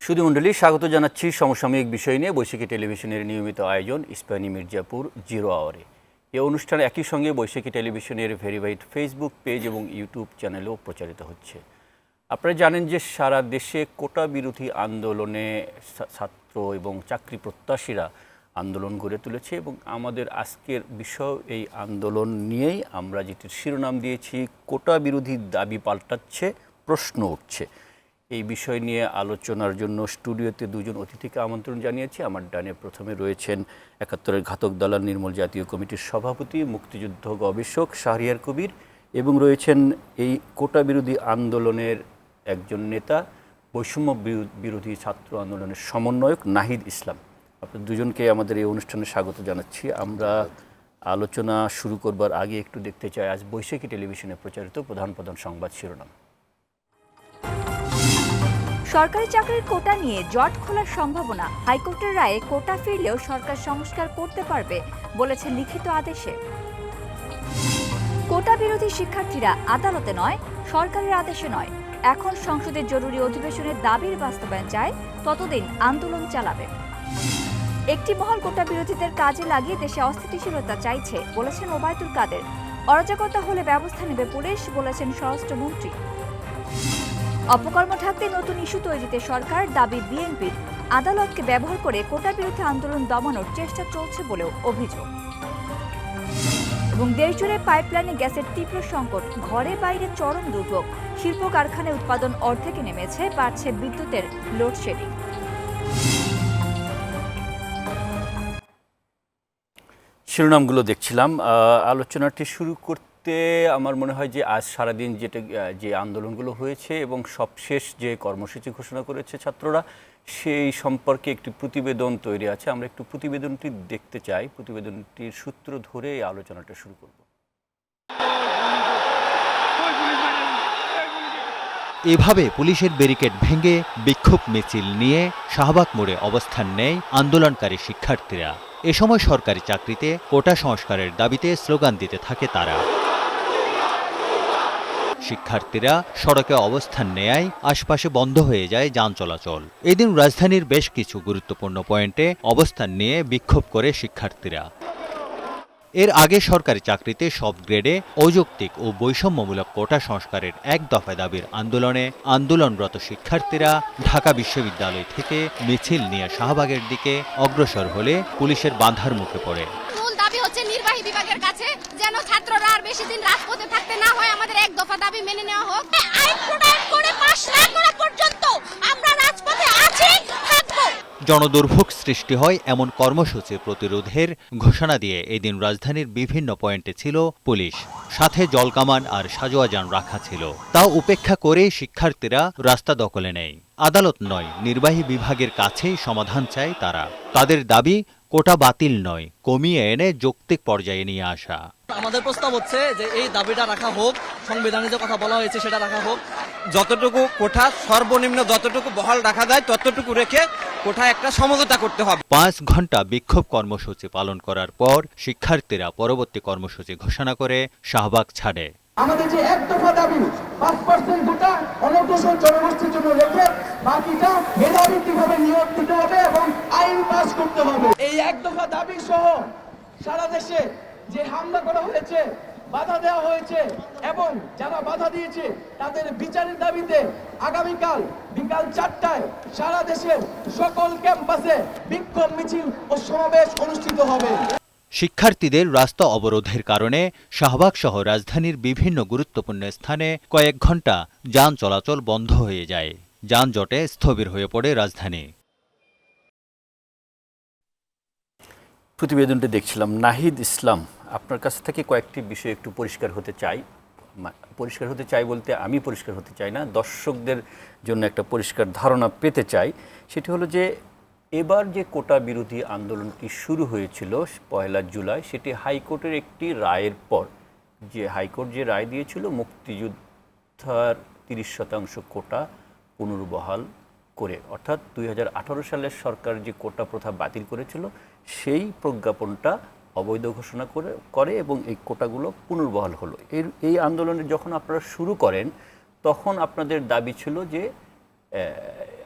সুধীমণ্ডলী, স্বাগত জানাচ্ছি সমসাময়িক বিষয় নিয়ে বৈশাখী টেলিভিশনের নিয়মিত আয়োজন ইস্পাহানী মির্জাপুর 0 আওয়ারে। এই অনুষ্ঠান একই সঙ্গে বৈশাখী টেলিভিশনের ভেরিফাইড ফেসবুক পেজ এবং ইউটিউব চ্যানেলেও প্রচারিত হচ্ছে। আপনারা জানেন যে সারা দেশে কোটা বিরোধী আন্দোলনে ছাত্র এবং চাকরি প্রত্যাশীরা আন্দোলন গড়ে তুলেছে এবং আমাদের আজকের বিষয় এই আন্দোলন নিয়েই আমরা যেটির শিরোনাম দিয়েছি কোটা বিরোধী দাবি পাল্টাচ্ছে, প্রশ্ন উঠছে। এই বিষয় নিয়ে আলোচনার জন্য স্টুডিওতে দুজন অতিথিকে আমন্ত্রণ জানিয়েছি। আমার ডানে প্রথমে রয়েছেন ৭১-এর ঘাতক দালাল নির্মূল জাতীয় কমিটির সভাপতি মুক্তিযুদ্ধ গবেষক শাহরিয়ার কবির এবং রয়েছেন এই কোটা বিরোধী আন্দোলনের একজন নেতা, বৈষম্য বিরোধী ছাত্র আন্দোলনের সমন্বয়ক নাহিদ ইসলাম। আপনাদের দুজনকে আমাদের এই অনুষ্ঠানে স্বাগত জানাচ্ছি। আমরা আলোচনা শুরু করবার আগে একটু দেখতে চাই আজ বৈশাখী টেলিভিশনে প্রচারিত প্রধান প্রধান সংবাদ শিরোনাম। সরকারি চাকরির কোটা নিয়ে জট খোলার সম্ভাবনা, হাইকোর্টের রায়ে কোটা ফিরলেও সরকার সংস্কার করতে পারবে বলেছে লিখিত আদেশে। কোটা বিরোধী শিক্ষার্থীরা আদালতে নয়, সরকারের আদেশে নয়, এখন সংসদের জরুরি অধিবেশনের দাবির বাস্তবায়ন চায়, ততদিন আন্দোলন চালাবে। একটি মহল কোটা বিরোধীদের কাজে লাগিয়ে দেশে অস্থিতিশীলতা চাইছে বলেছেন ওবায়দুল কাদের। অরাজকতা হলে ব্যবস্থা নেবে পুলিশ বলেছেন স্বরাষ্ট্রমন্ত্রী। অপকর্ম ঢাকতে নতুন ইস্যু তৈরিতে সরকার, দাবি বিএনপির। আদালতকে ব্যবহার করে কোটা বিরোধী আন্দোলন দমানোর চেষ্টা চলছে বলেও অভিযোগ। এবং দেশজুড়ে পাইপলাইনে গ্যাসের তীব্র সংকট, ঘরে বাইরে চরম দুর্ভোগ। শিল্প কারখানায় উৎপাদন অর্ধেকে নেমেছে, বাড়ছে বিদ্যুতের লোডশেডিং। শিরোনামগুলো দেখছিলাম। আলোচনাটি শুরু করতে আমার মনে হয় যে আজ সারাদিন যে আন্দোলনগুলো হয়েছে এবং সবশেষ যে কর্মসূচি ঘোষণা করেছে ছাত্ররা, সেই সম্পর্কে একটি প্রতিবেদন তৈরি আছে। আমরা একটু প্রতিবেদনটি দেখতে চাই। প্রতিবেদনটির সূত্র ধরে এই আলোচনাটা শুরু করব। এভাবে পুলিশের ব্যারিকেড ভেঙে বিক্ষোভ মিছিল নিয়ে শাহবাগ মোড়ে অবস্থান নেয় আন্দোলনকারী শিক্ষার্থীরা। এ সময় সরকারি চাকরিতে কোটা সংস্কারের দাবিতে স্লোগান দিতে থাকে তারা। শিক্ষার্থীরা সড়কে অবস্থান নেয়ায় আশপাশে বন্ধ হয়ে যায় যান চলাচল। এদিন রাজধানীর বেশ কিছু গুরুত্বপূর্ণ পয়েন্টে অবস্থান নিয়ে বিক্ষোভ করে শিক্ষার্থীরা। এর আগে সরকারি চাকরিতে সব গ্রেডে অযৌক্তিক ও বৈষম্যমূলক কোটা সংস্কারের এক দফা দাবির আন্দোলনে আন্দোলনরত শিক্ষার্থীরা ঢাকা বিশ্ববিদ্যালয় থেকে মিছিল নিয়ে শাহবাগের দিকে অগ্রসর হলে পুলিশের বাধার মুখে পড়ে। মূল দাবি হচ্ছে নির্বাহী বিভাগের কাছে যেন ছাত্ররা আর বেশি দিন রাজপথে থাকতে না হয়, আমাদের এক দফা দাবি মেনে নেওয়া হোক। আইন প্রণয়ন করে পাশ না করা পর্যন্ত আমরা রাজপথে আছি, থাকবো। জনদুর্ভোগ সৃষ্টি হয় এমন কর্মসূচি প্রতিরোধের ঘোষণা দিয়ে এদিন রাজধানীর বিভিন্ন পয়েন্টে ছিল পুলিশ, সাথে জলকামান আর সাজোয়া যান রাখা ছিল। তাও উপেক্ষা করে শিক্ষার্থীরা রাস্তা দখলে নেয়। আদালত নয়, নির্বাহী বিভাগের কাছেই সমাধান চায় তারা। তাদের দাবি কোটা বাতিল নয়, কমিয়ে এনে যৌক্তিক পর্যায়ে নিয়ে আসা। আমাদের প্রস্তাব হচ্ছে যে এই দাবিটা রাখা হোক, সংবিধানে যে কথা বলা হয়েছে সেটা রাখা হোক। যতটুকু কোঠা সর্বনিম্ন যতটুকু বহাল রাখা যায় ততটুকু রেখে কোঠা একটা সমঝোতা করতে হবে। 5 ঘন্টা বিক্ষোভ কর্মসূচি পালন করার পর শিক্ষার্থীরা পরবর্তী কর্মসূচি ঘোষণা করে শাহবাগ ছাড়ে। আমাদের যে এক দফা দাবি 5% কোটা অনগ্রসর জনগোষ্ঠীর জন্য রেখে বাকিটা মেধাবৃত্তিভাবে নিয়োগ দিতে হবে এবং আইন পাস করতে হবে। এই এক দফা দাবি সহ সারা দেশে যে হামলা করা হয়েছে, বাধা দেওয়া হয়েছে এবং যারা বাধা দিয়েছে তাদের বিচারের দাবিতে আগামীকাল বিকাল 4টায় সারা দেশের সকল ক্যাম্পাসে বিক্ষোভ মিছিল ও সমাবেশ অনুষ্ঠিত হবে। শিক্ষার্থীদের রাস্তা অবরোধের কারণে শাহবাগ সহ রাজধানীর বিভিন্ন গুরুত্বপূর্ণ স্থানে কয়েক ঘন্টা যান চলাচল বন্ধ হয়ে যায়। যানজটে স্থবির হয়ে পড়ে রাজধানী। প্রতিবেদনটি দেখছিলাম। নাহিদ ইসলাম, আপনার কাছ থেকে কয়েকটি বিষয় একটু পরিষ্কার হতে চাই বলতে আমি পরিষ্কার হতে চাই না, দর্শকদের জন্য একটা পরিষ্কার ধারণা পেতে চাই। সেটি হলো যে এবার যে কোটা বিরোধী আন্দোলনটি শুরু হয়েছিল 1 জুলাই, সেটি হাইকোর্টের একটি রায়ের পর। যে হাইকোর্ট যে রায় দিয়েছিল মুক্তিযোদ্ধার 30% কোটা পুনর্বহাল করে, অর্থাৎ 2018 সালের সরকার যে কোটা প্রথা বাতিল করেছিল সেই প্রজ্ঞাপনটা অবৈধ ঘোষণা করে এবং এই কোটাগুলো পুনর্বহাল হলো। এই আন্দোলনে যখন আপনারা শুরু করেন তখন আপনাদের দাবি ছিল যে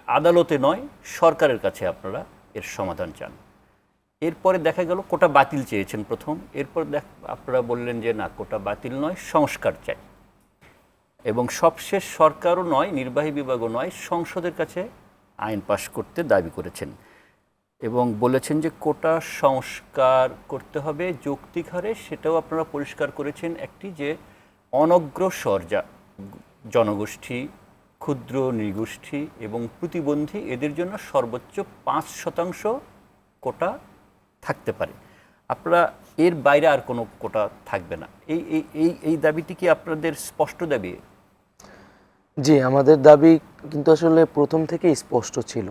আদালতে নয় সরকারের কাছে আপনারা এর সমাধান চান। এরপরে দেখা গেল কোটা বাতিল চেয়েছেন প্রথম, এরপর আপনারা বললেন যে না, কোটা বাতিল নয়, সংস্কার চাই, এবং সবশেষ সরকারও নয়, নির্বাহী বিভাগও নয়, সংসদের কাছে আইন পাশ করতে দাবি করেছেন এবং বলেছেন যে কোটা সংস্কার করতে হবে যৌক্তিক হারে। সেটাও আপনারা পরিষ্কার করেছেন একটি, যে অনগ্রসর জনগোষ্ঠী, ক্ষুদ্র নৃগোষ্ঠী এবং প্রতিবন্ধী, এদের জন্য সর্বোচ্চ 5% কোটা থাকতে পারে। আপনারা এর বাইরে আর কোনো কোটা থাকবে না, এই এই এই এই দাবিটি কি আপনাদের স্পষ্ট দাবি? জি, আমাদের দাবি কিন্তু আসলে প্রথম থেকেই স্পষ্ট ছিল।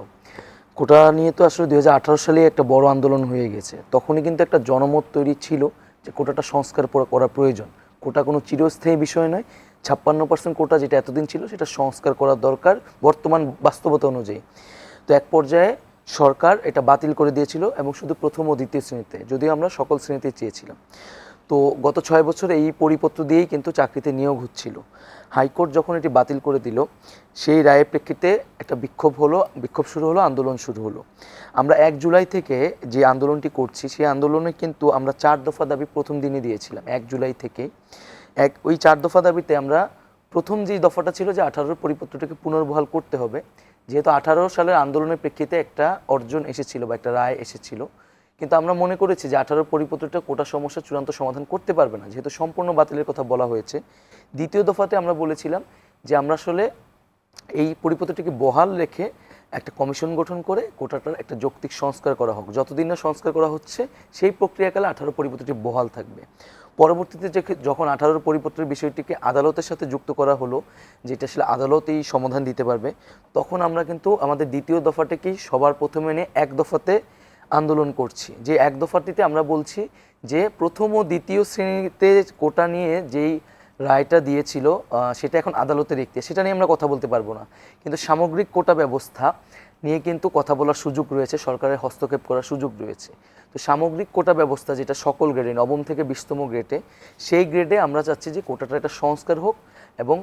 কোটা নিয়ে তো আসলে 2018 সালে একটা বড় আন্দোলন হয়ে গেছে। তখনই কিন্তু একটা জনমত তৈরি ছিল যে কোটাটা সংস্কার করা প্রয়োজন। কোটা কোনো চিরস্থায়ী বিষয় নয়। 56% কোটা যেটা এতদিন ছিল সেটা সংস্কার করা দরকার বর্তমান বাস্তবতা অনুযায়ী। তো এক পর্যায়ে সরকার এটা বাতিল করে দিয়েছিল, এবং শুধু প্রথম ও দ্বিতীয় শ্রেণীতে, যদিও আমরা সকল শ্রেণীতে চেয়েছিলাম। তো গত 6 বছরে এই পরিপত্র দিয়েই কিন্তু চাকরিতে নিয়োগ হচ্ছিল। হাইকোর্ট যখন এটি বাতিল করে দিল, সেই রায়ের প্রেক্ষিতে একটা বিক্ষোভ শুরু হলো, আন্দোলন শুরু হলো। আমরা 1 জুলাই থেকে যে আন্দোলনটি করছি, সেই আন্দোলনে কিন্তু আমরা 4 দফা দাবি প্রথম দিনই দিয়েছিলাম। 1 জুলাই থেকে ওই 4 দফা দাবিতে আমরা প্রথম যে দফাটা ছিল যে 18 পরিপত্রটাকে পুনর্বহাল করতে হবে, যেহেতু 18 সালের আন্দোলনের প্রেক্ষিতে একটা অর্জন এসেছিল বা একটা রায় এসেছিল, কিন্তু আমরা মনে করেছি যে 18 পরিপত্রটা কোটা সমস্যার চূড়ান্ত সমাধান করতে পারবে না, যেহেতু সম্পূর্ণ বাতিলের কথা বলা হয়েছে। দ্বিতীয় দফাতে আমরা বলেছিলাম যে আমরা আসলে এই পরিপত্রটিকে বহাল রেখে একটা কমিশন গঠন করে কোটাটার একটা যৌক্তিক সংস্কার করা হোক। যতদিন না সংস্কার করা হচ্ছে সেই প্রক্রিয়াকালে 18 পরিপত্রটি বহাল থাকবে। পরবর্তীতে যখন 18 পরিপত্রের বিষয়টিকে আদালতের সাথে যুক্ত করা হলো, যেটা আসলে আদালতেই সমাধান দিতে পারবে, তখন আমরা কিন্তু আমাদের দ্বিতীয় দফাটাকেই সবার প্রথমে এনে 1 দফাতে আন্দোলন করছি। যে 1 দফাটিতে আমরা বলছি যে প্রথম ও দ্বিতীয় শ্রেণীতে কোটা নিয়ে যেই রায়টা দিয়েছিল সেটা এখন আদালতের এখতিয়ার, সেটা নিয়ে আমরা কথা বলতে পারবো না। কিন্তু সামগ্রিক কোটা ব্যবস্থা নিয়ে কিন্তু কথা বলার সুযোগ রয়েছে, সরকারের হস্তক্ষেপ করার সুযোগ রয়েছে। তো সামগ্রিক কোটা ব্যবস্থা যেটা সকল গ্রেডে, নবম থেকে 20তম গ্রেডে, সেই গ্রেডে আমরা চাচ্ছি যে কোটাটা একটা সংস্কার হোক, এবং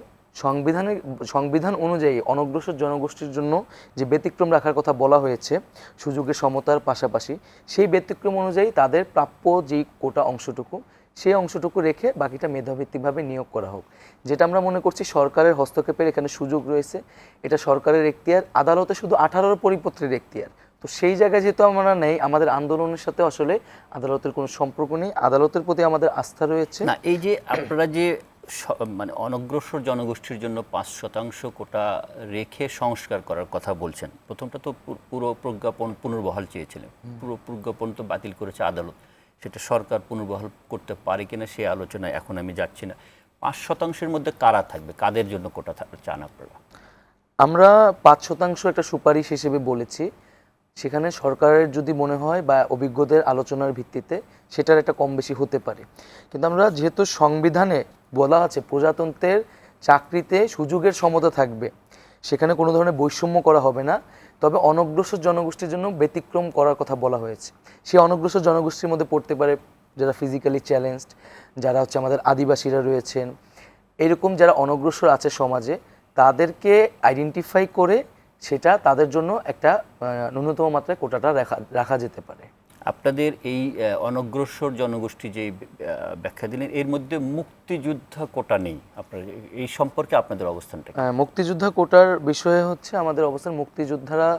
সংবিধান অনুযায়ী অনগ্রসর জনগোষ্ঠীর জন্য যে ব্যতিক্রম রাখার কথা বলা হয়েছে সুযোগের সমতার পাশাপাশি, সেই ব্যতিক্রম অনুযায়ী তাদের প্রাপ্য যেই কোটা অংশটুকু, সেই অংশটুকু রেখে বাকিটা মেধাভিত্তিকভাবে নিয়োগ করা হোক। যেটা আমরা মনে করছি সরকারের হস্তক্ষেপের এখানে সুযোগ রয়েছে, এটা সরকারের এখতিয়ার, আদালতে শুধু 18 পরিপত্রের এখতিয়ার। তো সেই জায়গায় যেহেতু আমরা নেই, আমাদের আন্দোলনের সাথে আসলে আদালতের কোনো সম্পর্ক নেই, আদালতের প্রতি আমাদের আস্থা রয়েছে। না, এই যে আপনারা যে মানে অনগ্রসর জনগোষ্ঠীর জন্য 5% কোটা রেখে সংস্কার করার কথা বলছেন, প্রথমটা তো পুরো প্রজ্ঞাপন পুনর্বহাল চেয়েছিলেন, পুরো প্রজ্ঞাপন তো বাতিল করেছে আদালত। সেটা সরকার পুনর্বহাল করতে পারে কিনা সে আলোচনায় এখন আমি যাচ্ছি না। 5%-এর মধ্যে কারা থাকবে, কাদের জন্য কোটা চান আপনারা? আমরা 5% একটা সুপারিশ হিসেবে বলেছি। সেখানে সরকারের যদি মনে হয় বা অভিজ্ঞদের আলোচনার ভিত্তিতে সেটার একটা কম বেশি হতে পারে। কিন্তু আমরা যেহেতু সংবিধানে বলা আছে প্রজাতন্ত্রের চাকরিতে সুযোগের সমতা থাকবে, সেখানে কোনো ধরনের বৈষম্য করা হবে না, তবে অনগ্রসর জনগোষ্ঠীর জন্য ব্যতিক্রম করার কথা বলা হয়েছে। সেই অনগ্রসর জনগোষ্ঠীর মধ্যে পড়তে পারে যারা ফিজিক্যালি চ্যালেঞ্জড, যারা হচ্ছে আমাদের আদিবাসীরা রয়েছেন, এরকম যারা অনগ্রসর আছে সমাজে, তাদেরকে আইডেন্টিফাই করে সেটা তাদের জন্য একটা ন্যূনতম মাত্রায় কোটাটা রাখা যেতে পারে। আপনাদের এই অনগ্রসর জনগোষ্ঠী যে ব্যাখ্যা দিলেন, এর মধ্যে মুক্তিযোদ্ধা কোটা নেই, আপনার এই সম্পর্কে আপনাদের অবস্থানটা? মুক্তিযোদ্ধা কোটার বিষয়ে হচ্ছে আমাদের অবস্থান, মুক্তিযোদ্ধারা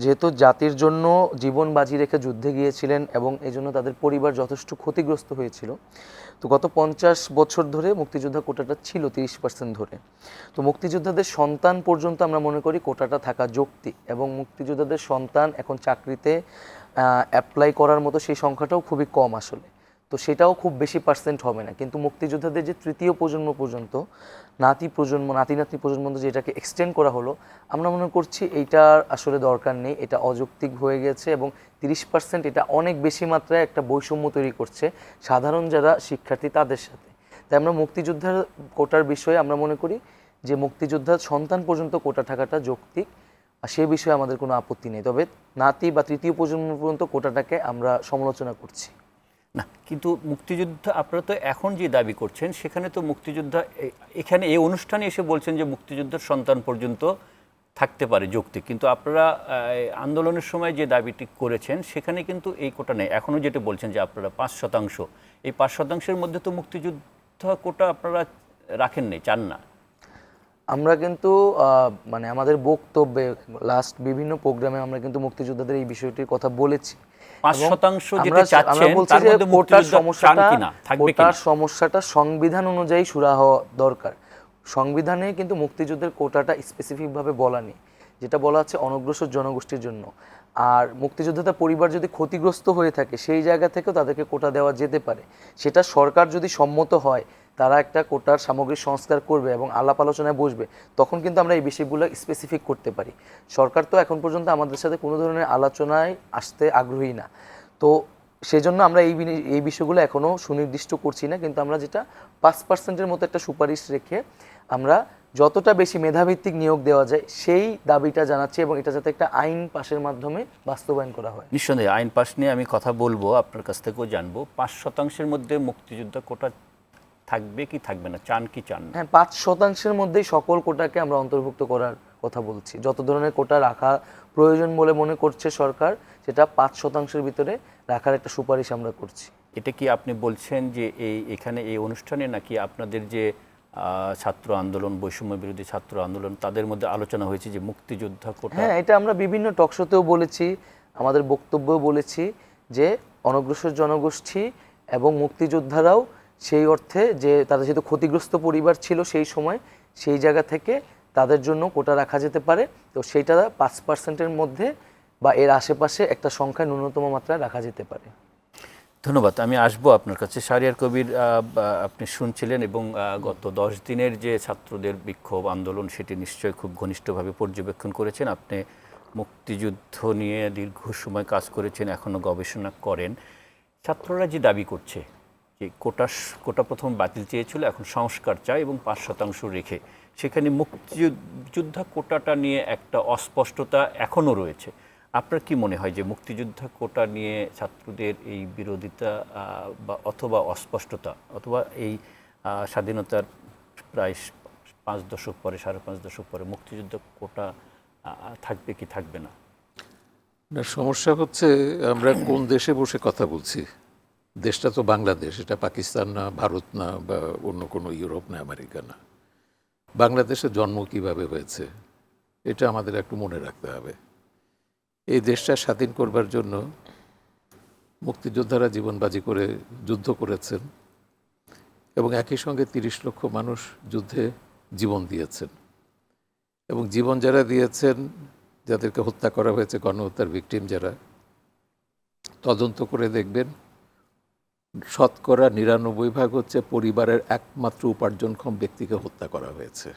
যেহেতু জাতির জন্য জীবন বাজি রেখে যুদ্ধে গিয়েছিলেন এবং এই জন্য তাদের পরিবার যথেষ্ট ক্ষতিগ্রস্ত হয়েছিল, তো গত 50 বছর ধরে মুক্তিযোদ্ধা কোটাটা ছিল 30% ধরে। তো মুক্তিযোদ্ধাদের সন্তান পর্যন্ত আমরা মনে করি কোটাটা থাকা যৌক্তিক, এবং মুক্তিযোদ্ধাদের সন্তান এখন চাকরিতে অ্যাপ্লাই করার মতো সেই সংখ্যাটাও খুবই কম আসলে। তো সেটাও খুব বেশি পার্সেন্ট হবে না, কিন্তু মুক্তিযোদ্ধাদের যে তৃতীয় প্রজন্ম পর্যন্ত, নাতি নাতনি প্রজন্ম যেটাকে এক্সটেন্ড করা হলো, আমরা মনে করছি এইটার আসলে দরকার নেই, এটা অযৌক্তিক হয়ে গেছে, এবং 30% এটা অনেক বেশি মাত্রায় একটা বৈষম্য তৈরি করছে সাধারণ যারা শিক্ষার্থী তাদের সাথে। তাই আমরা মুক্তিযোদ্ধার কোটার বিষয়ে আমরা মনে করি যে মুক্তিযোদ্ধার সন্তান পর্যন্ত কোটা থাকাটা যৌক্তিক, আর সে বিষয়ে আমাদের কোনো আপত্তি নেই। তবে নাতি বা তৃতীয় প্রজন্ম পর্যন্ত কোটাটাকে আমরা সমালোচনা করছি না। কিন্তু মুক্তিযোদ্ধা আপনারা তো এখন যে দাবি করছেন, সেখানে তো মুক্তিযোদ্ধা এখানে এই অনুষ্ঠানে এসে বলছেন যে মুক্তিযোদ্ধার সন্তান পর্যন্ত থাকতে পারে যৌক্তিক, কিন্তু আপনারা আন্দোলনের সময় যে দাবিটি করেছেন সেখানে কিন্তু এই কোটা নেই। এখনও যেটা বলছেন যে আপনারা 5%, এই 5%-এর মধ্যে তো মুক্তিযোদ্ধা কোটা আপনারা রাখেন নেই, চান না। আমরা কিন্তু মানে আমাদের বক্তব্যে লাস্ট বিভিন্ন প্রোগ্রামে আমরা কিন্তু মুক্তিযোদ্ধাদের এই বিষয়টির কথা বলেছি। 5% যেটা আমরা চাচ্ছেন বলছি তার যে মধ্যে কোটার মুক্তিযোদ্ধা চান কিনা, থাকবে কিনা? কোটার সমস্যাটা সংবিধান অনুযায়ী সুরা হওয়া দরকার। সংবিধানে কিন্তু মুক্তিযুদ্ধের কোটাটা স্পেসিফিকভাবে বলা নেই, যেটা বলা আছে অনগ্রসর জনগোষ্ঠীর জন্য। আর মুক্তিযোদ্ধাদের পরিবার যদি ক্ষতিগ্রস্ত হয়ে থাকে সেই জায়গা থেকেও তাদেরকে কোটা দেওয়া যেতে পারে। সেটা সরকার যদি সম্মত হয়, তারা একটা কোটার সামগ্রিক সংস্কার করবে এবং আলাপ আলোচনায় বসবে, তখন কিন্তু আমরা এই বিষয়গুলো স্পেসিফিক করতে পারি। সরকার তো এখন পর্যন্ত আমাদের সাথে কোনো ধরনের আলোচনায় আসতে আগ্রহী না, তো সেজন্য আমরা এই বিষয়গুলো এখনও সুনির্দিষ্ট করছি না। কিন্তু আমরা যেটা 5%-এর মতো একটা সুপারিশ রেখে আমরা যতটা বেশি মেধাভিত্তিক নিয়োগ দেওয়া যায় সেই দাবিটা জানাচ্ছি, এবং এটা যাতে একটা আইন পাশের মাধ্যমে বাস্তবায়ন করা হয়। নিঃসন্দেহে আইন পাশ নিয়ে আমি কথা বলবো, আপনার কাছ থেকেও জানবো। 5%-এর মধ্যে মুক্তিযোদ্ধা কোটা থাকবে কি থাকবে না, চান কি চান না? হ্যাঁ, 5%-এর মধ্যেই সকল কোটাকে আমরা অন্তর্ভুক্ত করার কথা বলছি। যত ধরনের কোটা রাখা প্রয়োজন বলে মনে করছে সরকার, সেটা 5%-এর ভিতরে রাখার একটা সুপারিশ আমরা করছি। এটা কি আপনি বলছেন যে এখানে এই অনুষ্ঠানে, নাকি আপনাদের যে ছাত্র আন্দোলন, বৈষম্য বিরোধী ছাত্র আন্দোলন, তাদের মধ্যে আলোচনা হয়েছে যে মুক্তিযোদ্ধা কোটা? হ্যাঁ, এটা আমরা বিভিন্ন টকশোতেও বলেছি, আমাদের বক্তব্যও বলেছি যে অনগ্রসর জনগোষ্ঠী এবং মুক্তিযোদ্ধারাও সেই অর্থে যে তাদের যেহেতু ক্ষতিগ্রস্ত পরিবার ছিল সেই সময়, সেই জায়গা থেকে তাদের জন্য কোটা রাখা যেতে পারে। তো সেইটা 5%-এর মধ্যে বা এর আশেপাশে একটা সংখ্যা ন্যূনতম মাত্রায় রাখা যেতে পারে। ধন্যবাদ। আমি আসবো আপনার কাছে। শাহরিয়ার কবির, আপনি শুনছিলেন এবং গত 10 দিনের যে ছাত্রদের বিক্ষোভ আন্দোলন, সেটি নিশ্চয়ই খুব ঘনিষ্ঠভাবে পর্যবেক্ষণ করেছেন। আপনি মুক্তিযুদ্ধ নিয়ে দীর্ঘ সময় কাজ করেছেন, এখনও গবেষণা করেন। ছাত্ররা যে দাবি করছে যে কোটা প্রথম বাতিল চেয়েছিল, এখন সংস্কার চায় এবং 5% রেখে, সেখানে মুক্তিযোদ্ধা কোটাটা নিয়ে একটা অস্পষ্টতা এখনও রয়েছে। আপনার কি মনে হয় যে মুক্তিযোদ্ধা কোটা নিয়ে ছাত্রদের এই বিরোধিতা বা অথবা অস্পষ্টতা, অথবা এই স্বাধীনতার প্রায় 5 দশক পরে, 5.5 দশক পরে মুক্তিযোদ্ধা কোটা থাকবে কি থাকবে না? না, সমস্যা হচ্ছে আমরা কোন দেশে বসে কথা বলছি। দেশটা তো বাংলাদেশ, এটা পাকিস্তান না, ভারত না, বা অন্য কোনো ইউরোপ না, আমেরিকা না। বাংলাদেশে জন্ম কিভাবে হয়েছে এটা আমাদের একটু মনে রাখতে হবে। এই দেশটা স্বাধীন করবার জন্য মুক্তিযোদ্ধারা জীবনবাজি করে যুদ্ধ করেছেন, এবং একই সঙ্গে 30 লক্ষ মানুষ যুদ্ধে জীবন দিয়েছেন। এবং জীবন যারা দিয়েছেন, যাদেরকে হত্যা করা হয়েছে, গণহত্যার ভিকটিম যারা, তদন্ত করে দেখবেন 99% হচ্ছে পরিবারের একমাত্র উপার্জনক্ষম ব্যক্তিকে হত্যা করা হয়েছে।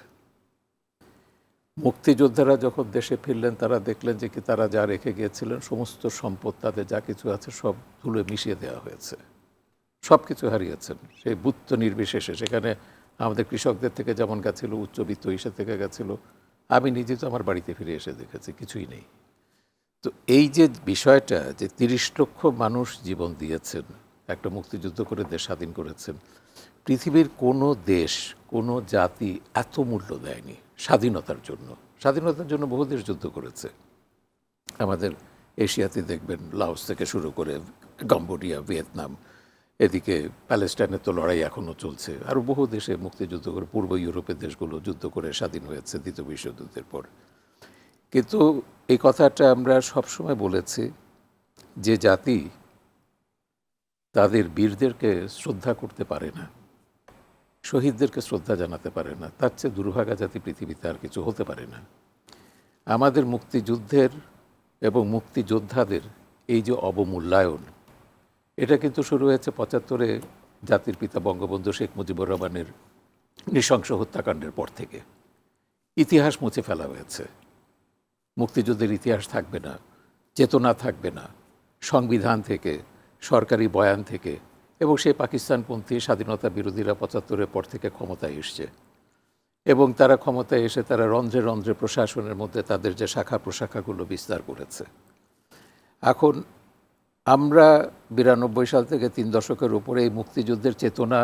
মুক্তিযোদ্ধারা যখন দেশে ফিরলেন, তারা দেখলেন যে কি তারা যা রেখে গিয়েছিলেন সমস্ত সম্পদ, তাদের যা কিছু আছে সব ধুলো মিশিয়ে দেওয়া হয়েছে, সব কিছু হারিয়েছেন। সেই বুত্ত নির্বিশেষে, সেখানে আমাদের কৃষকদের থেকে যেমন গেছিলো, উচ্চবিত্ত হিসেবে থেকে গেছিলো, আমি নিজে তো আমার বাড়িতে ফিরে এসে দেখেছি কিছুই নেই। তো এই যে বিষয়টা, যে 30 লক্ষ মানুষ জীবন দিয়েছেন, একটা মুক্তিযুদ্ধ করে দেশ স্বাধীন করেছেন, পৃথিবীর কোনো দেশ, কোনো জাতি এত মূল্য দেয়নি স্বাধীনতার জন্য। স্বাধীনতার জন্য বহু দেশ যুদ্ধ করেছে। আমাদের এশিয়াতে দেখবেন লাওস থেকে শুরু করে কম্বোডিয়া, ভিয়েতনাম, এদিকে প্যালেস্টাইনের তো লড়াই এখনও চলছে। আরও বহু দেশে মুক্তিযুদ্ধ করে, পূর্ব ইউরোপের দেশগুলো যুদ্ধ করে স্বাধীন হয়েছে দ্বিতীয় বিশ্বযুদ্ধের পর। কিন্তু এই কথাটা আমরা সবসময় বলেছি যে জাতি তাদের বীরদেরকে শ্রদ্ধা করতে পারে না, শহীদদেরকে শ্রদ্ধা জানাতে পারে না, তার চেয়ে দুর্ভাগা জাতি পৃথিবীতে আর কিছু হতে পারে না। আমাদের মুক্তিযুদ্ধের এবং মুক্তিযোদ্ধাদের এই যে অবমূল্যায়ন, এটা কিন্তু শুরু হয়েছে 75-এ জাতির পিতা বঙ্গবন্ধু শেখ মুজিবুর রহমানের নৃশংস হত্যাকাণ্ডের পর থেকে। ইতিহাস মুছে ফেলা হয়েছে, মুক্তিযুদ্ধের ইতিহাস থাকবে না, চেতনা থাকবে না, সংবিধান থেকে, সরকারি বয়ান থেকে। এবং সেই পাকিস্তানপন্থী স্বাধীনতা বিরোধীরা 75-এর পর থেকে ক্ষমতায় এসছে, এবং তারা ক্ষমতায় এসে তারা রন্ধ্রে রন্ধ্রে প্রশাসনের মধ্যে তাদের যে শাখা প্রশাখাগুলো বিস্তার করেছে। এখন আমরা 92 সাল থেকে 3 দশকের উপরে এই মুক্তিযুদ্ধের চেতনা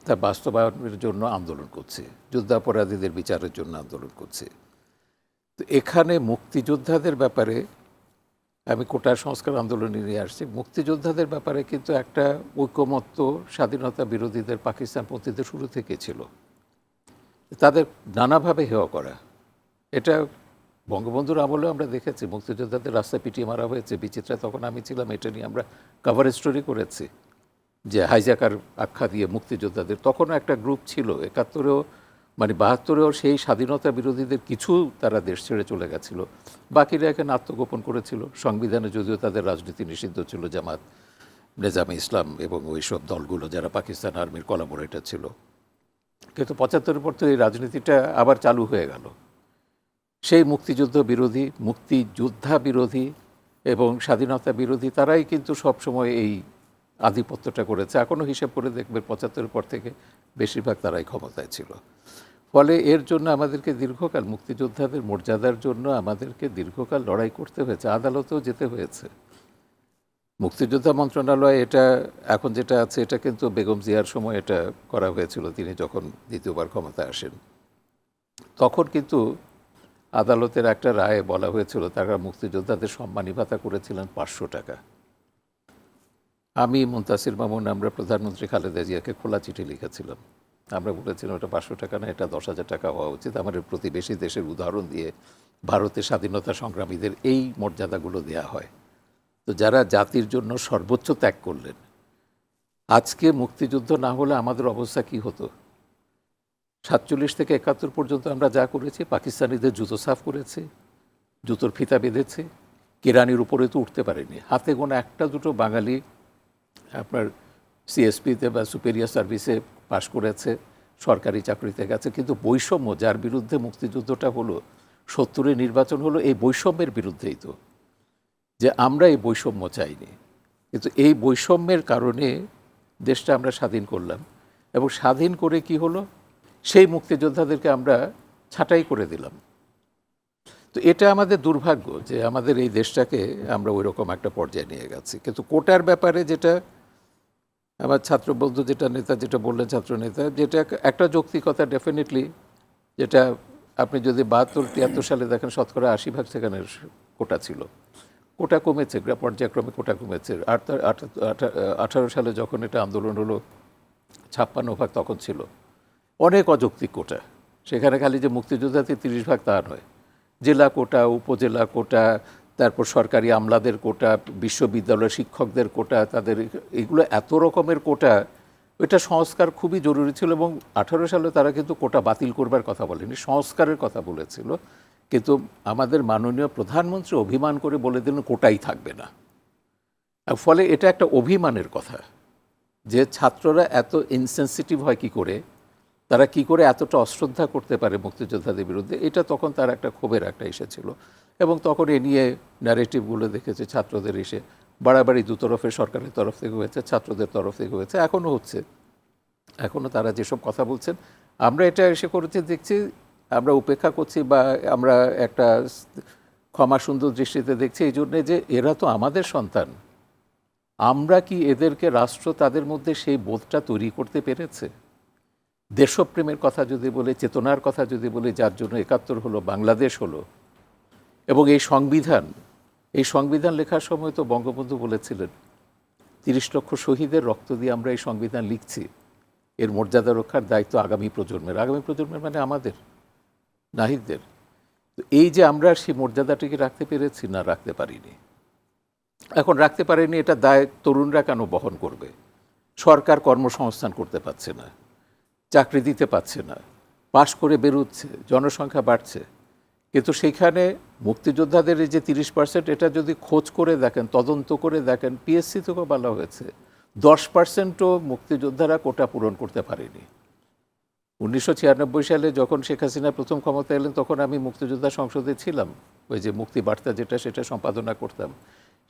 তার বাস্তবায়নের জন্য আন্দোলন করছি, যুদ্ধাপরাধীদের বিচারের জন্য আন্দোলন করছি। তো এখানে মুক্তিযোদ্ধাদের ব্যাপারে, আমি কোটার সংস্কার আন্দোলনে নিয়ে আসছি, মুক্তিযোদ্ধাদের ব্যাপারে কিন্তু একটা ঐকমত্য স্বাধীনতা বিরোধীদের পাকিস্তানপন্থীদের শুরু থেকে ছিল। তাদের নানাভাবে হেয় করা, এটা বঙ্গবন্ধুর আমলে আমরা দেখেছি। মুক্তিযোদ্ধাদের রাস্তায় পিটিয়ে মারা হয়েছে, বিচিত্রায় তখন আমি ছিলাম, এটা নিয়ে আমরা কভারেজ স্টোরি করেছি, যে হাইজাকার আখ্যা দিয়ে মুক্তিযোদ্ধাদের। তখনও একটা গ্রুপ ছিল 71-এও, মানে 72-এও সেই স্বাধীনতা বিরোধীদের কিছু তারা দেশ ছেড়ে চলে গেছিল, বাকিরা এখানে আত্মগোপন করেছিল। সংবিধানে যদিও তাদের রাজনীতি নিষিদ্ধ ছিল, জামাত, নেজামে ইসলাম এবং ওইসব দলগুলো যারা পাকিস্তান আর্মির কোলাবোরেটর ছিল, কিন্তু 75-এর পর তো এই রাজনীতিটা আবার চালু হয়ে গেল। সেই মুক্তিযুদ্ধ বিরোধী, মুক্তিযোদ্ধা বিরোধী এবং স্বাধীনতা বিরোধী তারাই কিন্তু সবসময় এই আধিপত্যটা করেছে। এখনও হিসাব করে দেখবেন 75-এর পর থেকে বেশিরভাগ তারাই ক্ষমতায় ছিল। ফলে এর জন্য আমাদেরকে দীর্ঘকাল, মুক্তিযোদ্ধাদের মর্যাদার জন্য আমাদেরকে দীর্ঘকাল লড়াই করতে হয়েছে, আদালতেও যেতে হয়েছে। মুক্তিযোদ্ধা মন্ত্রণালয় এটা এখন যেটা আছে, এটা কিন্তু বেগম জিয়ার সময় এটা করা হয়েছিল, তিনি যখন দ্বিতীয়বার ক্ষমতায় আসেন। তখন কিন্তু আদালতের একটা রায়ে বলা হয়েছিল তারা মুক্তিযোদ্ধাদের সম্মানী ভাতা করেছিলেন 500 টাকা। আমি, মুনতাসির মামুন, আমরা প্রধানমন্ত্রী খালেদা জিয়াকে খোলা চিঠি লিখেছিলাম। আমরা বলেছিলাম এটা 500 টাকা না, এটা 10,000 টাকা হওয়া উচিত। আমাদের প্রতিবেশী দেশের উদাহরণ দিয়ে ভারতের স্বাধীনতা সংগ্রামীদের এই মর্যাদাগুলো দেয়া হয়। তো যারা জাতির জন্য সর্বোচ্চ ত্যাগ করলেন, আজকে মুক্তিযুদ্ধ না হলে আমাদের অবস্থা কি হতো? 47 থেকে 71 পর্যন্ত আমরা যা করেছি, পাকিস্তানিদের জুতো সাফ করেছি, জুতোর ফিতা বেঁধেছি, কেরানির উপরে তো উঠতে পারেনি। হাতে গোনা একটা দুটো বাঙালি আপনার সিএসপিতে বা সুপেরিয়ার সার্ভিসে পাশ করেছে, সরকারি চাকরিতে গেছে। কিন্তু বৈষম্য, যার বিরুদ্ধে মুক্তিযুদ্ধটা হলো, 70-এ নির্বাচন হলো, এই বৈষম্যের বিরুদ্ধেই তো, যে আমরা এই বৈষম্য চাইনি। কিন্তু এই বৈষম্যের কারণে দেশটা আমরা স্বাধীন করলাম, এবং স্বাধীন করে কি হলো, সেই মুক্তিযোদ্ধাদেরকে আমরা ছাঁটাই করে দিলাম। তো এটা আমাদের দুর্ভাগ্য যে আমাদের এই দেশটাকে আমরা ওই রকম একটা পর্যায়ে নিয়ে গেছি। কিন্তু কোটার ব্যাপারে যেটা আমার ছাত্রবন্ধু নেতা যেটা বললেন, ছাত্রনেতা, যেটা একটা যৌক্তিকতা ডেফিনেটলি, যেটা আপনি যদি 72-73 সালে দেখেন, শতকরা 80% সেখানে কোটা ছিল। কোটা কমেছে, পর্যায়ক্রমে কোটা কমেছে। 18 সালে যখন এটা আন্দোলন হলো 56% তখন ছিল। অনেক অযৌক্তিক কোটা, সেখানে খালি যে মুক্তিযোদ্ধাতে 30% তা নয়, জেলা কোটা, উপজেলা কোটা, তারপর সরকারি আমলাদের কোটা, বিশ্ববিদ্যালয়ের শিক্ষকদের কোটা, তাদের এগুলো এত রকমের কোটা, এটা সংস্কার খুবই জরুরি ছিল। এবং 18 সালে তারা কিন্তু কোটা বাতিল করবার কথা বলেনি, সংস্কারের কথা বলেছিল। কিন্তু আমাদের মাননীয় প্রধানমন্ত্রী অভিমান করে বলে দিলেন কোটাই থাকবে না। ফলে এটা একটা অভিমানের কথা, যে ছাত্ররা এত ইনসেনসিটিভ হয় কি করে, তারা কি করে এতটা অশ্রদ্ধা করতে পারে মুক্তিযোদ্ধাদের বিরুদ্ধে, এটা তখন তার একটা ক্ষোভের একটা এসেছিল। এবং তখন এ নিয়ে ন্যারেটিভগুলো দেখেছে ছাত্রদের এসে বাড়াবাড়ি দুতরফে, সরকারের তরফ থেকে হয়েছে, ছাত্রদের তরফ থেকে হয়েছে, এখনও হচ্ছে। এখনও তারা যেসব কথা বলছেন, আমরা এটা এসে করেছি দেখছি, আমরা উপেক্ষা করছি বা আমরা একটা ক্ষমা সুন্দর দৃষ্টিতে দেখছি, এই জন্যে যে এরা তো আমাদের সন্তান। আমরা কি এদেরকে, রাষ্ট্র তাদের মধ্যে সেই বোধটা তৈরি করতে পেরেছে? দেশপ্রেমের কথা যদি বলে, চেতনার কথা যদি বলে, যার জন্য 71 হলো, বাংলাদেশ হলো, এবং এই সংবিধান লেখার সময় তো বঙ্গবন্ধু বলেছিলেন 30 লক্ষ শহীদের রক্ত দিয়ে আমরা এই সংবিধান লিখছি, এর মর্যাদা রক্ষার দায়িত্ব আগামী প্রজন্মের মানে আমাদের, নাহিদদের। তো এই যে আমরা সেই মর্যাদাটিকে রাখতে পেরেছি না, রাখতে পারিনি। এখন রাখতে পারেনি, এটা দায় তরুণরা কেন বহন করবে? সরকার কর্মসংস্থান করতে পারছে না, চাকরি দিতে পারছে না, পাশ করে বেরোচ্ছে, জনসংখ্যা বাড়ছে। কিন্তু সেইখানে মুক্তিযোদ্ধাদের এই যে 30%, এটা যদি খোঁজ করে দেখেন, তদন্ত করে দেখেন, পিএসসি থেকেও বলা হয়েছে 10%ও মুক্তিযোদ্ধারা কোটা পূরণ করতে পারেনি। 1996 সালে যখন শেখ হাসিনা প্রথম ক্ষমতা এলেন, তখন আমি মুক্তিযোদ্ধা সংসদে ছিলাম, ওই যে মুক্তি বার্তা যেটা, সেটা সম্পাদনা করতাম।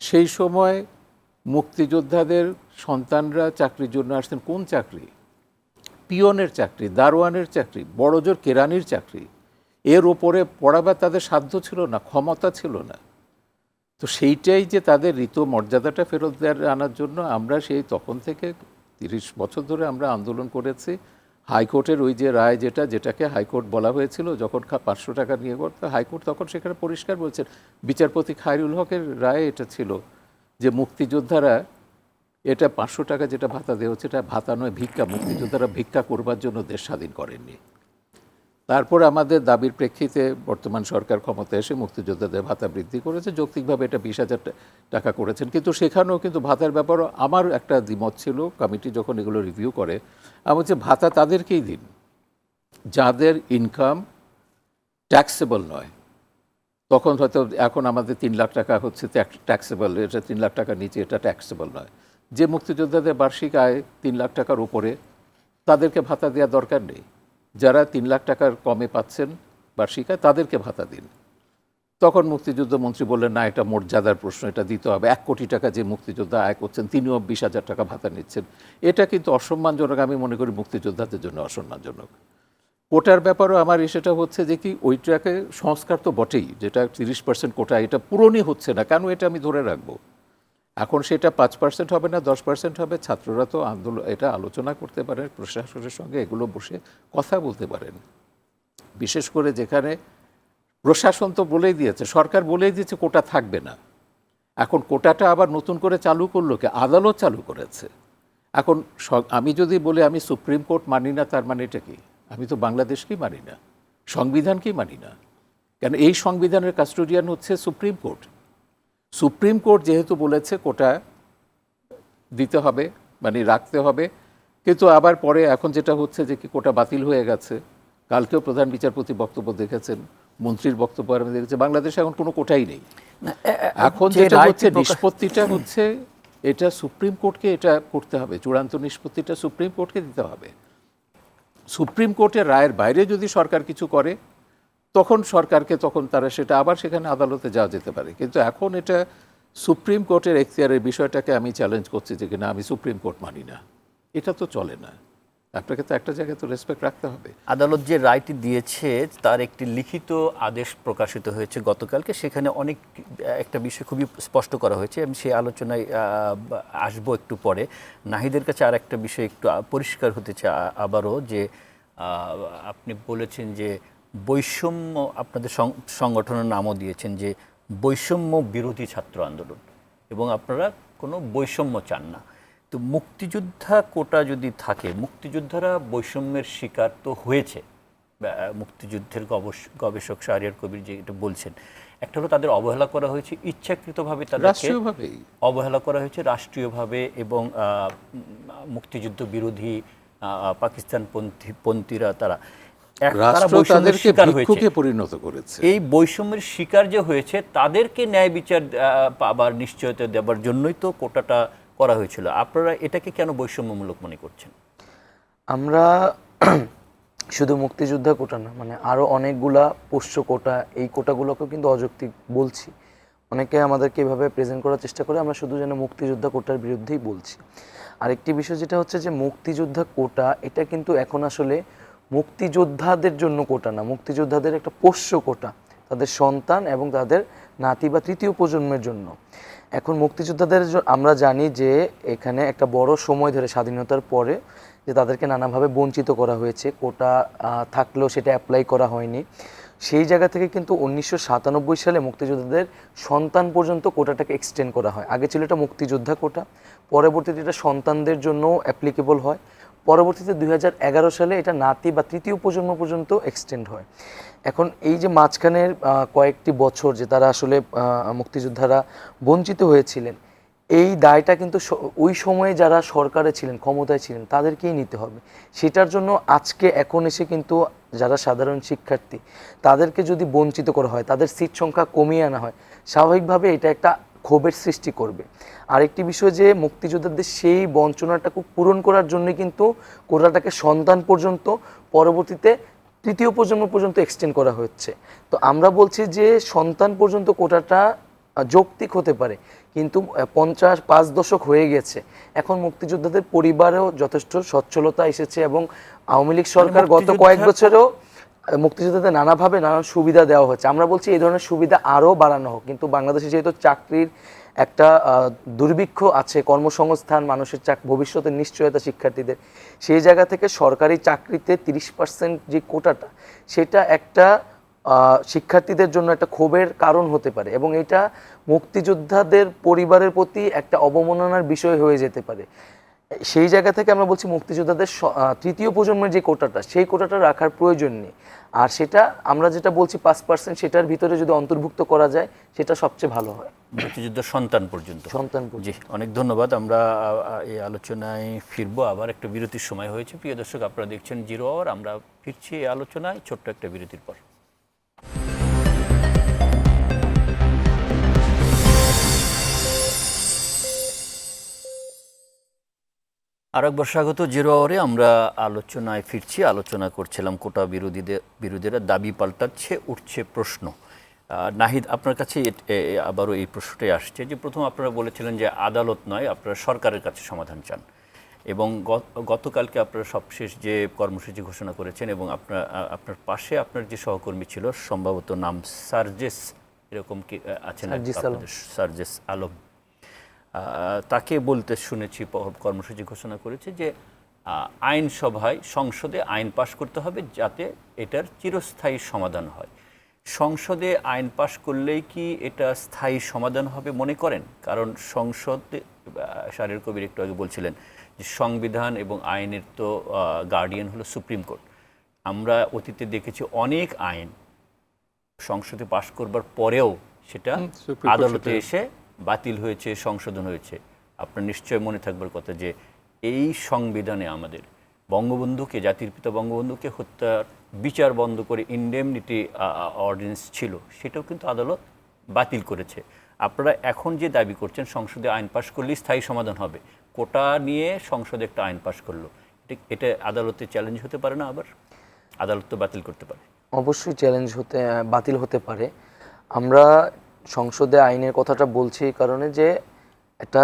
সেই সময় মুক্তিযোদ্ধাদের সন্তানরা চাকরির জন্য আসতেন। কোন চাকরি? পিয়নের চাকরি, দারোয়ানের চাকরি, বড়জোর কেরানির চাকরি। এর ওপরে পড়াবার তাদের সাধ্য ছিল না, ক্ষমতা ছিল না। তো সেইটাই যে তাদের ঋত মর্যাদাটা ফেরত আনার জন্য আমরা সেই তখন থেকে 30 বছর ধরে আমরা আন্দোলন করেছি, হাইকোর্টের ওই যে রায় যেটাকে হাইকোর্ট বলা হয়েছিল যখন 500 টাকা নিয়ে করতে, হাইকোর্ট তখন সেখানে পরিষ্কার বলছেন, বিচারপতি খায়রুল হকের রায় এটা ছিল যে মুক্তিযোদ্ধারা এটা 500 টাকা যেটা ভাতা দেওয়া হচ্ছে এটা ভাতা নয়, ভিক্ষা। মুক্তিযোদ্ধারা ভিক্ষা করবার জন্য দেশ স্বাধীন করেননি। তারপর আমাদের দাবির প্রেক্ষিতে বর্তমান সরকার ক্ষমতায় এসে মুক্তিযোদ্ধাদের ভাতা বৃদ্ধি করেছে, যৌক্তিকভাবে এটা 20,000 টাকা করেছেন। কিন্তু সেখানেও কিন্তু ভাতার ব্যাপারও আমার একটা দ্বিমত ছিল, কমিটি যখন এগুলো রিভিউ করে, আমি বলছি ভাতা তাদেরকেই দিন যাদের ইনকাম ট্যাক্সেবল নয়। তখন হয়তো এখন আমাদের 3 লাখ টাকা হচ্ছে ট্যাক্সেবল, এটা 3 লাখ টাকার নিচে এটা ট্যাক্সেবল নয়। যে মুক্তিযোদ্ধাদের বার্ষিক আয় 3 লাখ টাকার উপরে তাদেরকে ভাতা দেওয়ার দরকার নেই। যারা 3 লাখ টাকার কমে পাচ্ছেন বার্ষিক আয় তাদেরকে ভাতা দিন। তখন মুক্তিযুদ্ধ মন্ত্রী বললেন না, এটা মর্যাদার প্রশ্ন, এটা দিতে হবে। 1 কোটি টাকা যে মুক্তিযোদ্ধা আয় করছেন তিনিও 20,000 টাকা ভাতা নিচ্ছেন। এটা কিন্তু অসম্মানজনক, আমি মনে করি মুক্তিযোদ্ধাদের জন্য অসম্মানজনক। কোটার ব্যাপারও আমার সেটা হচ্ছে যে কি ওইটাকে সংস্কার তো বটেই, যেটা 30% কোটা এটা পূরণই হচ্ছে না, কেন এটা আমি ধরে রাখবো? এখন সেটা 5% হবে না 10% হবে, ছাত্ররা তো আন্দোলন এটা আলোচনা করতে পারেন, প্রশাসনের সঙ্গে এগুলো বসে কথা বলতে পারেন। বিশেষ করে যেখানে প্রশাসন তো বলেই দিয়েছে, সরকার বলেই দিয়েছে কোটা থাকবে না। এখন কোটাটা আবার নতুন করে চালু করলো কে? আদালত চালু করেছে। এখন আমি যদি বলি আমি সুপ্রিম কোর্ট মানি না, তার মানে এটা কি? আমি তো বাংলাদেশকেই মানি না, সংবিধানকেই মানি না। কেন এই সংবিধানের কাস্টোডিয়ান হচ্ছে সুপ্রিম কোর্ট। সুপ্রিম কোর্ট যেহেতু বলেছে কোটা দিতে হবে, মানে রাখতে হবে, কিন্তু আবার পরে এখন যেটা হচ্ছে যে কি কোটা বাতিল হয়ে গেছে। কালকেও প্রধান বিচারপতি বক্তব্য দেখেছেন, মন্ত্রীর বক্তব্য আমি দেখেছি, বাংলাদেশে এখন কোনো কোটাই নেই। এখন যেটা হচ্ছে নিষ্পত্তিটা হচ্ছে এটা সুপ্রিম কোর্টকে এটা করতে হবে, চূড়ান্ত নিষ্পত্তিটা সুপ্রিম কোর্টকে দিতে হবে। সুপ্রিম কোর্টের রায়ের বাইরে যদি সরকার কিছু করে তখন সরকারকে তখন তারা সেটা আবার সেখানে আদালতে যাওয়া যেতে পারে। কিন্তু এখন এটা সুপ্রিম কোর্টের এখতিয়ারের বিষয়টাকে আমি চ্যালেঞ্জ করছি যে কিনা আমি সুপ্রিম কোর্ট মানি না, এটা তো চলে না। আপনাকে তো একটা জায়গায় তো রেসপেক্ট রাখতে হবে। আদালত যে রায়টি দিয়েছে তার একটি লিখিত আদেশ প্রকাশিত হয়েছে গতকালকে, সেখানে অনেক একটা বিষয় খুবই স্পষ্ট করা হয়েছে। আমি সেই আলোচনায় আসবো একটু পরে। নাহিদের কাছে আর একটা বিষয় একটু পরিষ্কার হতে চাই আবারও, যে আপনি বলেছেন যে বৈষম্য, আপনাদের সংগঠনের নামও দিয়েছেন যে বৈষম্য বিরোধী ছাত্র আন্দোলন, এবং আপনারা কোনো বৈষম্য চান না। তো মুক্তিযোদ্ধা কোটা যদি থাকে, মুক্তিযোদ্ধারা বৈষম্যের শিকার তো হয়েছে, মুক্তিযুদ্ধের গবেষক শাহরিয়ার কবির যে এটা বলছেন। একটা হলো তাদের অবহেলা করা হয়েছে ইচ্ছাকৃতভাবে, তাদেরকে অবহেলা করা হয়েছে রাষ্ট্রীয়ভাবে, এবং মুক্তিযুদ্ধ বিরোধী পাকিস্তানপন্থীরা তারা পরিণত করেছে। এই বৈষম্যের শিকার যে হয়েছে তাদেরকে ন্যায় বিচার পাবার নিশ্চয়তা দেওয়ার জন্যই তো কোটাটা করা হয়েছিল। আপনারা এটাকে কেন বৈষম্যমূলক মনে করছেন? আমরা শুধু মুক্তিযোদ্ধা কোটা না, মানে আরও অনেকগুলা পোষ্য কোটা, এই কোটাগুলোকেও কিন্তু অযৌক্তিক বলছি। অনেকে আমাদেরকে এভাবে প্রেজেন্ট করার চেষ্টা করে, আমরা শুধু যেন মুক্তিযোদ্ধা কোটার বিরুদ্ধেই বলছি। আরেকটি বিষয় যেটা হচ্ছে যে মুক্তিযোদ্ধা কোটা, এটা কিন্তু এখন আসলে মুক্তিযোদ্ধাদের জন্য কোটা না, মুক্তিযোদ্ধাদের একটা পোষ্য কোটা, তাদের সন্তান এবং তাদের নাতি বা তৃতীয় প্রজন্মের জন্য। এখন মুক্তিযোদ্ধাদের আমরা জানি যে এখানে একটা বড় সময় ধরে স্বাধীনতার পরে যে তাদেরকে নানাভাবে বঞ্চিত করা হয়েছে, কোটা থাকলেও সেটা অ্যাপ্লাই করা হয়নি। সেই জায়গা থেকে কিন্তু 1997 সালে মুক্তিযোদ্ধাদের সন্তান পর্যন্ত কোটাটাকে এক্সটেন্ড করা হয়। আগে ছিল এটা মুক্তিযোদ্ধা কোটা, পরবর্তীতে এটা সন্তানদের জন্য অ্যাপ্লিকেবল হয়, পরবর্তীতে 2011 সালে এটা নাতি বা তৃতীয় প্রজন্ম পর্যন্ত এক্সটেন্ড হয়। এখন এই যে মাঝখানের কয়েকটি বছর যে তারা আসলে মুক্তিযোদ্ধারা বঞ্চিত হয়েছিলেন, এই দায়টা কিন্তু ওই সময়ে যারা সরকারে ছিলেন, ক্ষমতায় ছিলেন, তাদেরকেই নিতে হবে। সেটার জন্য আজকে এখন এসে কিন্তু যারা সাধারণ শিক্ষার্থী তাদেরকে যদি বঞ্চিত করা হয়, তাদের সিট সংখ্যা কমিয়ে আনা হয়, স্বাভাবিকভাবে এটা একটা ক্ষোভের সৃষ্টি করবে। আরেকটি বিষয় যে মুক্তিযোদ্ধাদের সেই বঞ্চনাটাকে পূরণ করার জন্য কিন্তু কোটাটাকে সন্তান পর্যন্ত, পরবর্তীতে তৃতীয় প্রজন্ম পর্যন্ত এক্সটেন্ড করা হচ্ছে। তো আমরা বলছি যে সন্তান পর্যন্ত কোটাটা যৌক্তিক হতে পারে, কিন্তু 5 দশক হয়ে গেছে, এখন মুক্তিযোদ্ধাদের পরিবারেও যথেষ্ট সচ্ছলতা এসেছে, এবং আওয়ামী লীগ সরকার গত কয়েক বছরেও মুক্তিযোদ্ধাদের নানাভাবে নানান সুবিধা দেওয়া হচ্ছে। আমরা বলছি এই ধরনের সুবিধা আরও বাড়ানো হোক, কিন্তু বাংলাদেশে যেহেতু চাকরির একটা দুর্ভিক্ষ আছে, কর্মসংস্থান, মানুষের ভবিষ্যতের নিশ্চয়তা শিক্ষার্থীদের, সেই জায়গা থেকে সরকারি চাকরিতে 30% যে কোটাটা, সেটা একটা শিক্ষার্থীদের জন্য একটা ক্ষোভের কারণ হতে পারে এবং এটা মুক্তিযোদ্ধাদের পরিবারের প্রতি একটা অবমাননার বিষয় হয়ে যেতে পারে। সেই জায়গা থেকে আমরা বলছি মুক্তিযোদ্ধাদের তৃতীয় প্রজন্মের যে কোটাটা, সেই কোটাটা রাখার প্রয়োজন নেই। আর সেটা আমরা যেটা বলছি 5%, সেটার ভিতরে যদি অন্তর্ভুক্ত করা যায় সেটা সবচেয়ে ভালো হয়, মুক্তিযোদ্ধার সন্তান পর্যন্ত। জি, অনেক ধন্যবাদ। আমরা এই আলোচনায় ফিরবো, আবার একটা বিরতির সময় হয়েছে। প্রিয় দর্শক, আপনারা দেখছেন জিরো আওয়ার। আমরা ফিরছি এই আলোচনায় ছোট্ট একটা বিরতির পর। আরেকবার স্বাগত জিরো আওয়ারে। আমরা আলোচনায় ফিরছি। আলোচনা করছিলাম কোটা বিরোধীরা দাবি পাল্টাচ্ছে, উঠছে প্রশ্ন। নাহিদ, আপনার কাছে আবারও এই প্রশ্নটাই আসছে যে প্রথম আপনারা বলেছিলেন যে আদালত নয়, আপনারা সরকারের কাছে সমাধান চান, এবং গতকালকে আপনারা সবশেষ যে কর্মসূচি ঘোষণা করেছেন, এবং আপনার পাশে আপনার যে সহকর্মী ছিল, সম্ভবত নাম সার্জেস এরকম কি আছেন, সার্জেস আলম, তাকে বলতে শুনেছি কর্মসূচি ঘোষণা করেছে যে আইনসভায়, সংসদে আইন পাশ করতে হবে যাতে এটার চিরস্থায়ী সমাধান হয়। সংসদে আইন পাশ করলেই কি এটা স্থায়ী সমাধান হবে মনে করেন? কারণ সংসদে, শাহরিয়ার কবির একটু আগে বলছিলেন যে সংবিধান এবং আইনের তো গার্ডিয়ান হলো সুপ্রিম কোর্ট। আমরা অতীতে দেখেছি অনেক আইন সংসদে পাশ করবার পরেও সেটা আদালতে এসে বাতিল হয়েছে, সংশোধন হয়েছে। আপনার নিশ্চয় মনে থাকবার কথা যে এই সংবিধানে আমাদের বঙ্গবন্ধুকে, জাতির পিতা বঙ্গবন্ধুকে হত্যার বিচার বন্ধ করে ইনডেমনিটি অর্ডিন্যান্স ছিল, সেটাও কিন্তু আদালত বাতিল করেছে। আপনারা এখন যে দাবি করছেন সংসদে আইন পাশ করলেই স্থায়ী সমাধান হবে, কোটা নিয়ে সংসদে একটা আইন পাশ করলো, এটা আদালতে চ্যালেঞ্জ হতে পারে না? আবার আদালত তো বাতিল করতে পারে। অবশ্যই বাতিল হতে পারে। আমরা সংসদে আইনের কথাটা বলছি এই কারণে যে একটা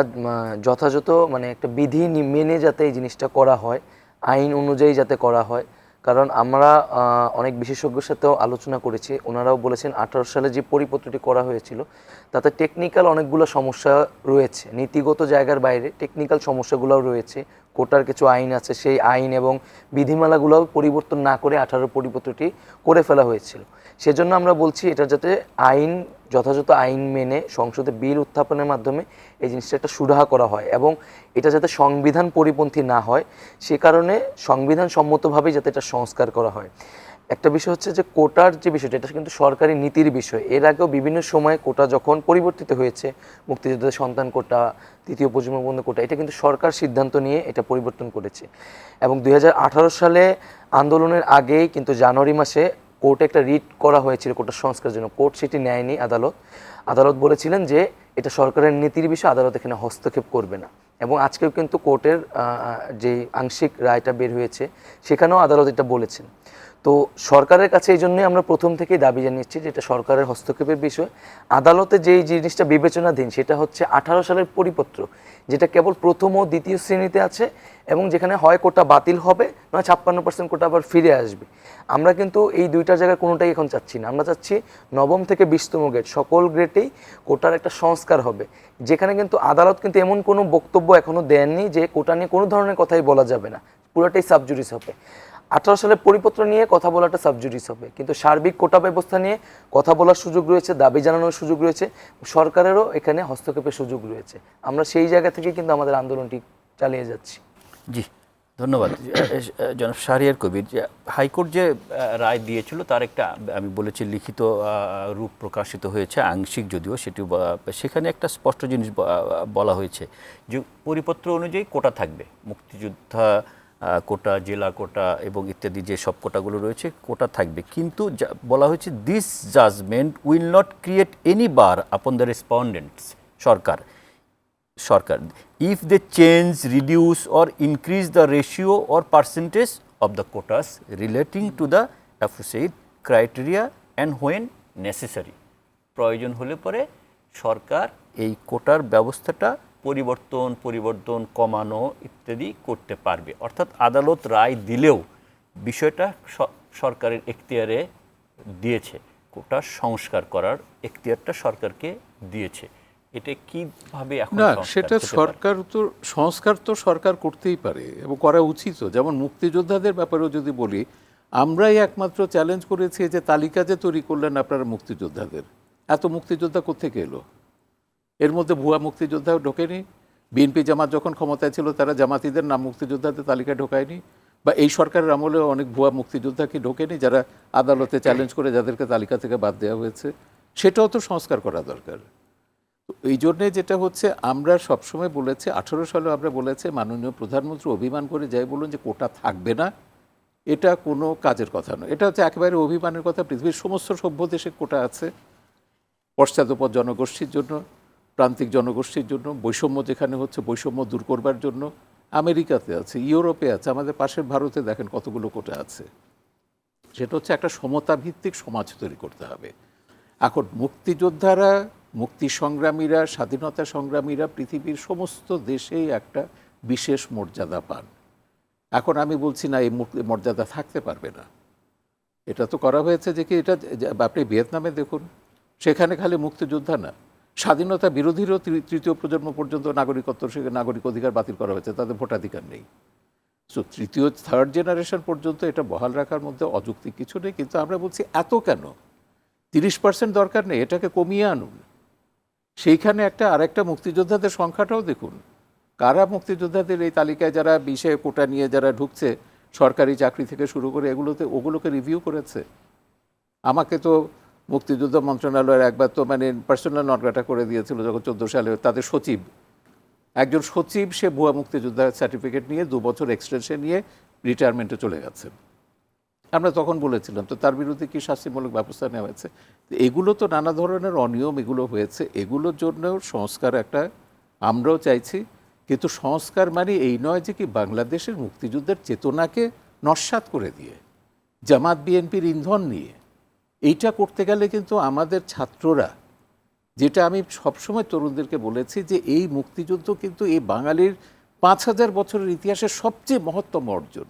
যথাযথ একটা বিধি মেনে যাতে এই জিনিসটা করা হয়, আইন অনুযায়ী যাতে করা হয়। কারণ আমরা অনেক বিশেষজ্ঞের সাথেও আলোচনা করেছি, ওনারাও বলেছেন 18 সালে যে পরিপত্রটি করা হয়েছিল তাতে টেকনিক্যাল অনেকগুলো সমস্যা রয়েছে, নীতিগত জায়গার বাইরে টেকনিক্যাল সমস্যাগুলোও রয়েছে। কোটার কিছু আইন আছে, সেই আইন এবং বিধিমালাগুলোও পরিবর্তন না করে 18 পরিপত্রটি করে ফেলা হয়েছিল। সেজন্য আমরা বলছি এটা যাতে যথাযথ আইন মেনে সংসদে বিল উত্থাপনের মাধ্যমে এই জিনিসটা একটা সুরাহা করা হয় এবং এটা যাতে সংবিধান পরিপন্থী না হয়, সে কারণে সংবিধান সম্মতভাবেই যাতে এটা সংস্কার করা হয়। একটা বিষয় হচ্ছে যে কোটার যে বিষয়টা, এটা কিন্তু সরকারি নীতির বিষয়। এর আগেও বিভিন্ন সময় কোটা যখন পরিবর্তিত হয়েছে, মুক্তিযোদ্ধাদের সন্তান কোটা, তৃতীয় প্রজন্ম বন্ধু কোটা, এটা কিন্তু সরকার সিদ্ধান্ত নিয়ে এটা পরিবর্তন করেছে। এবং 2018 সালে আন্দোলনের আগেই কিন্তু জানুয়ারি মাসে কোর্টে একটা রিট করা হয়েছিল কোটার সংস্কারের জন্য। কোর্ট সেটি নেয়নি। আদালত বলেছিলেন যে এটা সরকারের নীতির বিষয়, আদালত এখানে হস্তক্ষেপ করবে না। এবং আজকেও কিন্তু কোর্টের যে আংশিক রায়টা বের হয়েছে সেখানেও আদালত এটা বলেছেন। তো সরকারের কাছে এই জন্যই আমরা প্রথম থেকেই দাবি জানিয়েছি যে এটা সরকারের হস্তক্ষেপের বিষয়। আদালতে যেই জিনিসটা বিবেচনাধীন সেটা হচ্ছে 18 সালের পরিপত্র, যেটা কেবল প্রথম ও দ্বিতীয় শ্রেণীতে আছে এবং যেখানে হয় কোটা বাতিল হবে, নয় 56% কোটা আবার ফিরে আসবে। আমরা কিন্তু এই দুইটা জায়গায় কোনোটাই এখন চাচ্ছি না। আমরা চাচ্ছি নবম থেকে 20তম গ্রেড সকল গ্রেডেই কোটার একটা সংস্কার হবে, যেখানে কিন্তু আদালত কিন্তু এমন কোনো বক্তব্য এখনও দেননি যে কোটা নিয়ে কোনো ধরনের কথাই বলা যাবে না, পুরোটাই সাবজুডিস হবে। 18 সালের পরিপত্র নিয়ে কথা বলাটা সাবজুডিস হবে, কিন্তু সার্বিক কোটা ব্যবস্থা নিয়ে কথা বলার সুযোগ রয়েছে, দাবি জানানোর সুযোগ রয়েছে, সরকারেরও এখানে হস্তক্ষেপের সুযোগ রয়েছে। আমরা সেই জায়গা থেকে কিন্তু আমাদের আন্দোলনটি চালিয়ে যাচ্ছি। জি, ধন্যবাদ জনাব শাহরিয়ার কবির। যে হাইকোর্ট যে রায় দিয়েছিল তার একটা, আমি বলেছি, লিখিত রূপ প্রকাশিত হয়েছে, আংশিক যদিও, সেখানে একটা স্পষ্ট জিনিস বলা হয়েছে যে পরিপত্র অনুযায়ী কোটা থাকবে, মুক্তিযোদ্ধা কোটা, জেলা কোটা এবং ইত্যাদি যে সব কোটাগুলো রয়েছে কোটা থাকবে, কিন্তু বলা হয়েছে this judgement will not create any bar upon the respondents, সরকার if they change, reduce or increase the ratio or percentage of the quotas relating to the aforesaid criteria and when necessary, প্রয়োজন হলে পরে সরকার এই কোটার ব্যবস্থাটা পরিবর্তন কমানো ইত্যাদি করতে পারবে। অর্থাৎ আদালত রায় দিলেও বিষয়টা সরকারের এখতিয়ারে দিয়েছে, কোটা সংস্কার করার এখতিয়ারটা সরকারকে দিয়েছে। এটা কিভাবে এখন না, সংস্কার সেটা হতে পারে? সংস্কার তো সরকার করতেই পারে এবং করা উচিত। যেমন মুক্তিযোদ্ধাদের ব্যাপারেও যদি বলি, আমরাই একমাত্র চ্যালেঞ্জ করেছি যে তালিকা যে তৈরি করলেন আপনারা মুক্তিযোদ্ধাদের, এত মুক্তিযোদ্ধা কোত্থেকে এলো? এর মধ্যে ভুয়া মুক্তিযোদ্ধাও ঢোকেনি। বিএনপি জামাত যখন ক্ষমতায় ছিল তারা জামাতিদের নাম মুক্তিযোদ্ধাদের তালিকায় ঢোকায়নি, বা এই সরকারের আমলেও অনেক ভুয়া মুক্তিযোদ্ধা কি ঢোকেনি যারা আদালতে চ্যালেঞ্জ করে যাদেরকে তালিকা থেকে বাদ দেওয়া হয়েছে? সেটাও তো সংস্কার করা দরকার। তো এই জন্যে যেটা হচ্ছে, আমরা সবসময় বলেছি, 18 সালে আমরা বলেছি, মাননীয় প্রধানমন্ত্রী অভিমান করে যাই বলুন যে কোটা থাকবে না, এটা কোনো কাজের কথা নয়। এটা হচ্ছে একেবারে অভিমানের কথা। পৃথিবীর সমস্ত সভ্য দেশে কোটা আছে, পশ্চাৎপদ জনগোষ্ঠীর জন্য, প্রান্তিক জনগোষ্ঠীর জন্য, বৈষম্য যেখানে হচ্ছে বৈষম্য দূর করবার জন্য। আমেরিকাতে আছে, ইউরোপে আছে, আমাদের পাশের ভারতে দেখেন কতগুলো কোটা আছে। সেটা হচ্ছে একটা সমতা ভিত্তিক সমাজ তৈরি করতে হবে। এখন মুক্তিযোদ্ধারা, মুক্তি সংগ্রামীরা, স্বাধীনতা সংগ্রামীরা পৃথিবীর সমস্ত দেশেই একটা বিশেষ মর্যাদা পান। এখন আমি বলছি না এই মর্যাদা থাকতে পারবে না, এটা তো করা হয়েছে যে কি, এটা আপনি ভিয়েতনামে দেখুন, সেখানে খালি মুক্তিযোদ্ধা না, স্বাধীনতা বিরোধীরও তৃতীয় প্রজন্ম পর্যন্ত নাগরিকত্ব, নাগরিক অধিকার বাতিল করা হয়েছে, তাদের ভোটাধিকার নেই। সো থার্ড জেনারেশন পর্যন্ত এটা বহাল রাখার মধ্যে অযৌক্তিক কিছু নেই। কিন্তু আমরা বলছি এত কেন? 30% দরকার নেই, এটাকে কমিয়ে আনুন। সেইখানে আরেকটা মুক্তিযোদ্ধাদের সংখ্যাটাও দেখুন, কারা মুক্তিযোদ্ধাদের এই তালিকায় যারা 20 কোটা নিয়ে যারা ঢুকছে, সরকারি চাকরি থেকে শুরু করে ওগুলোকে রিভিউ করেছে। আমাকে তো মুক্তিযুদ্ধ মন্ত্রণালয়ের একবার তো পার্সোনাল নটগাটা করে দিয়েছিল যখন 14 সালে, তাদের সচিব, একজন সচিব, সে ভুয়া মুক্তিযোদ্ধার সার্টিফিকেট নিয়ে 2 বছর এক্সটেনশন নিয়ে রিটায়ারমেন্টে চলে গেছেন। আমরা তখন বলেছিলাম তো তার বিরুদ্ধে কি শাস্তিমূলক ব্যবস্থা নেওয়া হয়েছে? এগুলো তো নানা ধরনের অনিয়ম এগুলো হয়েছে, এগুলোর জন্যও সংস্কার আমরাও চাইছি। কিন্তু সংস্কার মানে এই নয় যে কি বাংলাদেশের মুক্তিযুদ্ধের চেতনাকে নস্যাৎ করে দিয়ে, জামাত বিএনপির ইন্ধন নিয়ে এইটা করতে গেলে কিন্তু আমাদের ছাত্ররা, যেটা আমি সবসময় তরুণদেরকে বলেছি যে এই মুক্তিযুদ্ধ কিন্তু এই বাঙালির 5000 বছরের ইতিহাসের সবচেয়ে মহত্তম অর্জন।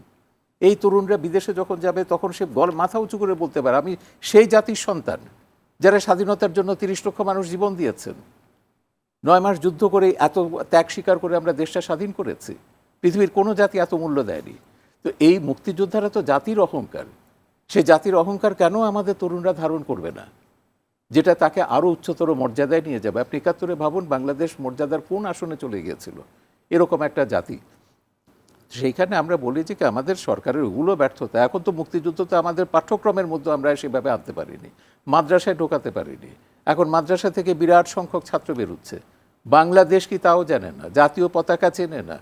এই তরুণরা বিদেশে যখন যাবে তখন সে মাথা উঁচু করে বলতে পারে আমি সেই জাতির সন্তান যারা স্বাধীনতার জন্য 30 লক্ষ মানুষ জীবন দিয়েছেন, 9 মাস যুদ্ধ করে এত ত্যাগ স্বীকার করে আমরা দেশটা স্বাধীন করেছি। পৃথিবীর কোনো জাতি এত মূল্য দেয়নি। তো এই মুক্তিযোদ্ধারা তো জাতির অহংকার, সে জাতির অহংকার কেন আমাদের তরুণরা ধারণ করবে না, যেটা তাকে আরও উচ্চতর মর্যাদায় নিয়ে যাবে? আপনি 71-এ ভাবুন বাংলাদেশ মর্যাদার কোন আসনে চলে গিয়েছিল, এরকম একটা জাতি। সেইখানে আমরা বলি যে কি আমাদের সরকারের ওগুলো ব্যর্থতা। এখন তো মুক্তিযুদ্ধ তো আমাদের পাঠ্যক্রমের মধ্যে আমরা সেভাবে আনতে পারিনি, মাদ্রাসায় ঢোকাতে পারিনি। এখন মাদ্রাসা থেকে বিরাট সংখ্যক ছাত্র বেরোচ্ছে, বাংলাদেশ কি তাও জানে না, জাতীয় পতাকা চেনে না,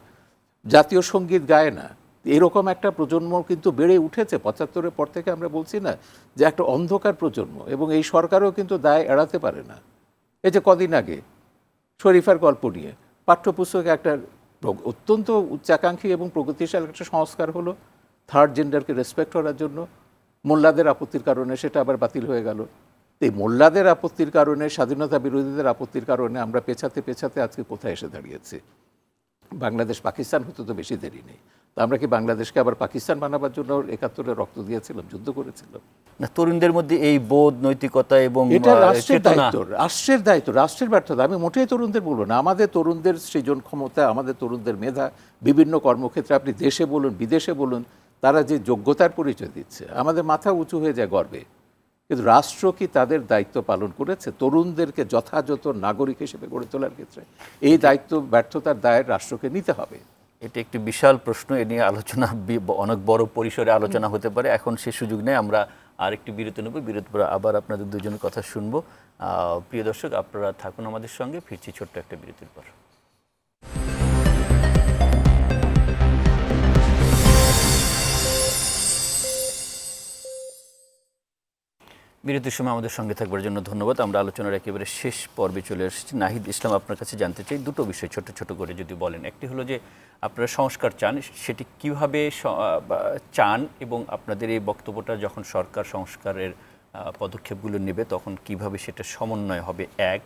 জাতীয় সঙ্গীত গায় না। এরকম একটা প্রজন্ম কিন্তু বেড়ে উঠেছে 75-এর পর থেকে। আমরা বলছি না যে একটা অন্ধকার প্রজন্ম, এবং এই সরকারও কিন্তু দায় এড়াতে পারে না। এই যে কদিন আগে শরীফার গল্প নিয়ে পাঠ্যপুস্তকে একটা অত্যন্ত উচ্চাকাঙ্ক্ষী এবং প্রগতিশীল একটা সংস্কার হলো, থার্ড জেন্ডারকে রেসপেক্ট করার জন্য। মোল্লাদের আপত্তির কারণে সেটা আবার বাতিল হয়ে গেল। এই মোল্লাদের আপত্তির কারণে, স্বাধীনতা বিরোধীদের আপত্তির কারণে আমরা পেছাতে পেছাতে আজকে কোথায় এসে দাঁড়িয়েছি? বাংলাদেশ পাকিস্তান হতে তো বেশি দেরি নেই। তো আমরা কি বাংলাদেশকে আবার পাকিস্তান বানাবার জন্য 71-এ রক্ত দিয়েছিলাম, যুদ্ধ করেছিলাম? না, তরুণদের মধ্যে এই বোধ, নৈতিকতা এবং এটা রাষ্ট্রের চেতনা, দায়িত্ব, রাষ্ট্রের দায়িত্ব, রাষ্ট্রের ব্যর্থতা। আমি মোটেই তরুণদের বলবো না। আমাদের তরুণদের সৃজন ক্ষমতা, আমাদের তরুণদের মেধা, বিভিন্ন কর্মক্ষেত্রে আপনি দেশে বলুন বিদেশে বলুন, তারা যে যোগ্যতার পরিচয় দিচ্ছে, আমাদের মাথা উঁচু হয়ে যায় গর্বে। কিন্তু রাষ্ট্র কি তাদের দায়িত্ব পালন করেছে তরুণদেরকে যথাযথ নাগরিক হিসেবে গড়ে তোলার ক্ষেত্রে? এই দায়িত্ব, ব্যর্থতার দায় রাষ্ট্রকে নিতে হবে। এটা একটি বিশাল প্রশ্ন, এ নিয়ে আলোচনা অনেক বড় পরিসরে আলোচনা হতে পারে। এখন সে সুযোগ নেই, আমরা আরেকটি বিরতি নেব। বিরতি পরে আবার আপনাদের দুজনের কথা শুনবো। প্রিয় দর্শক, আপনারা থাকুন আমাদের সঙ্গে, ফিরছি ছোট্ট একটা বিরতির পর। বিরতির সময় আমাদের সঙ্গে থাকবার জন্য ধন্যবাদ। আমরা আলোচনার একেবারে শেষ পর্বে চলে এসেছি। নাহিদ ইসলাম, আপনার কাছে জানতে চাই দুটো বিষয় ছোট ছোট করে যদি বলেন। একটি হলো যে আপনারা সংস্কার চান, সেটি কিভাবে চান, এবং আপনাদের এই বক্তব্যটা যখন সরকার সংস্কারের পদক্ষেপগুলো নেবে তখন কিভাবে সেটা সমন্বয় হবে, এক।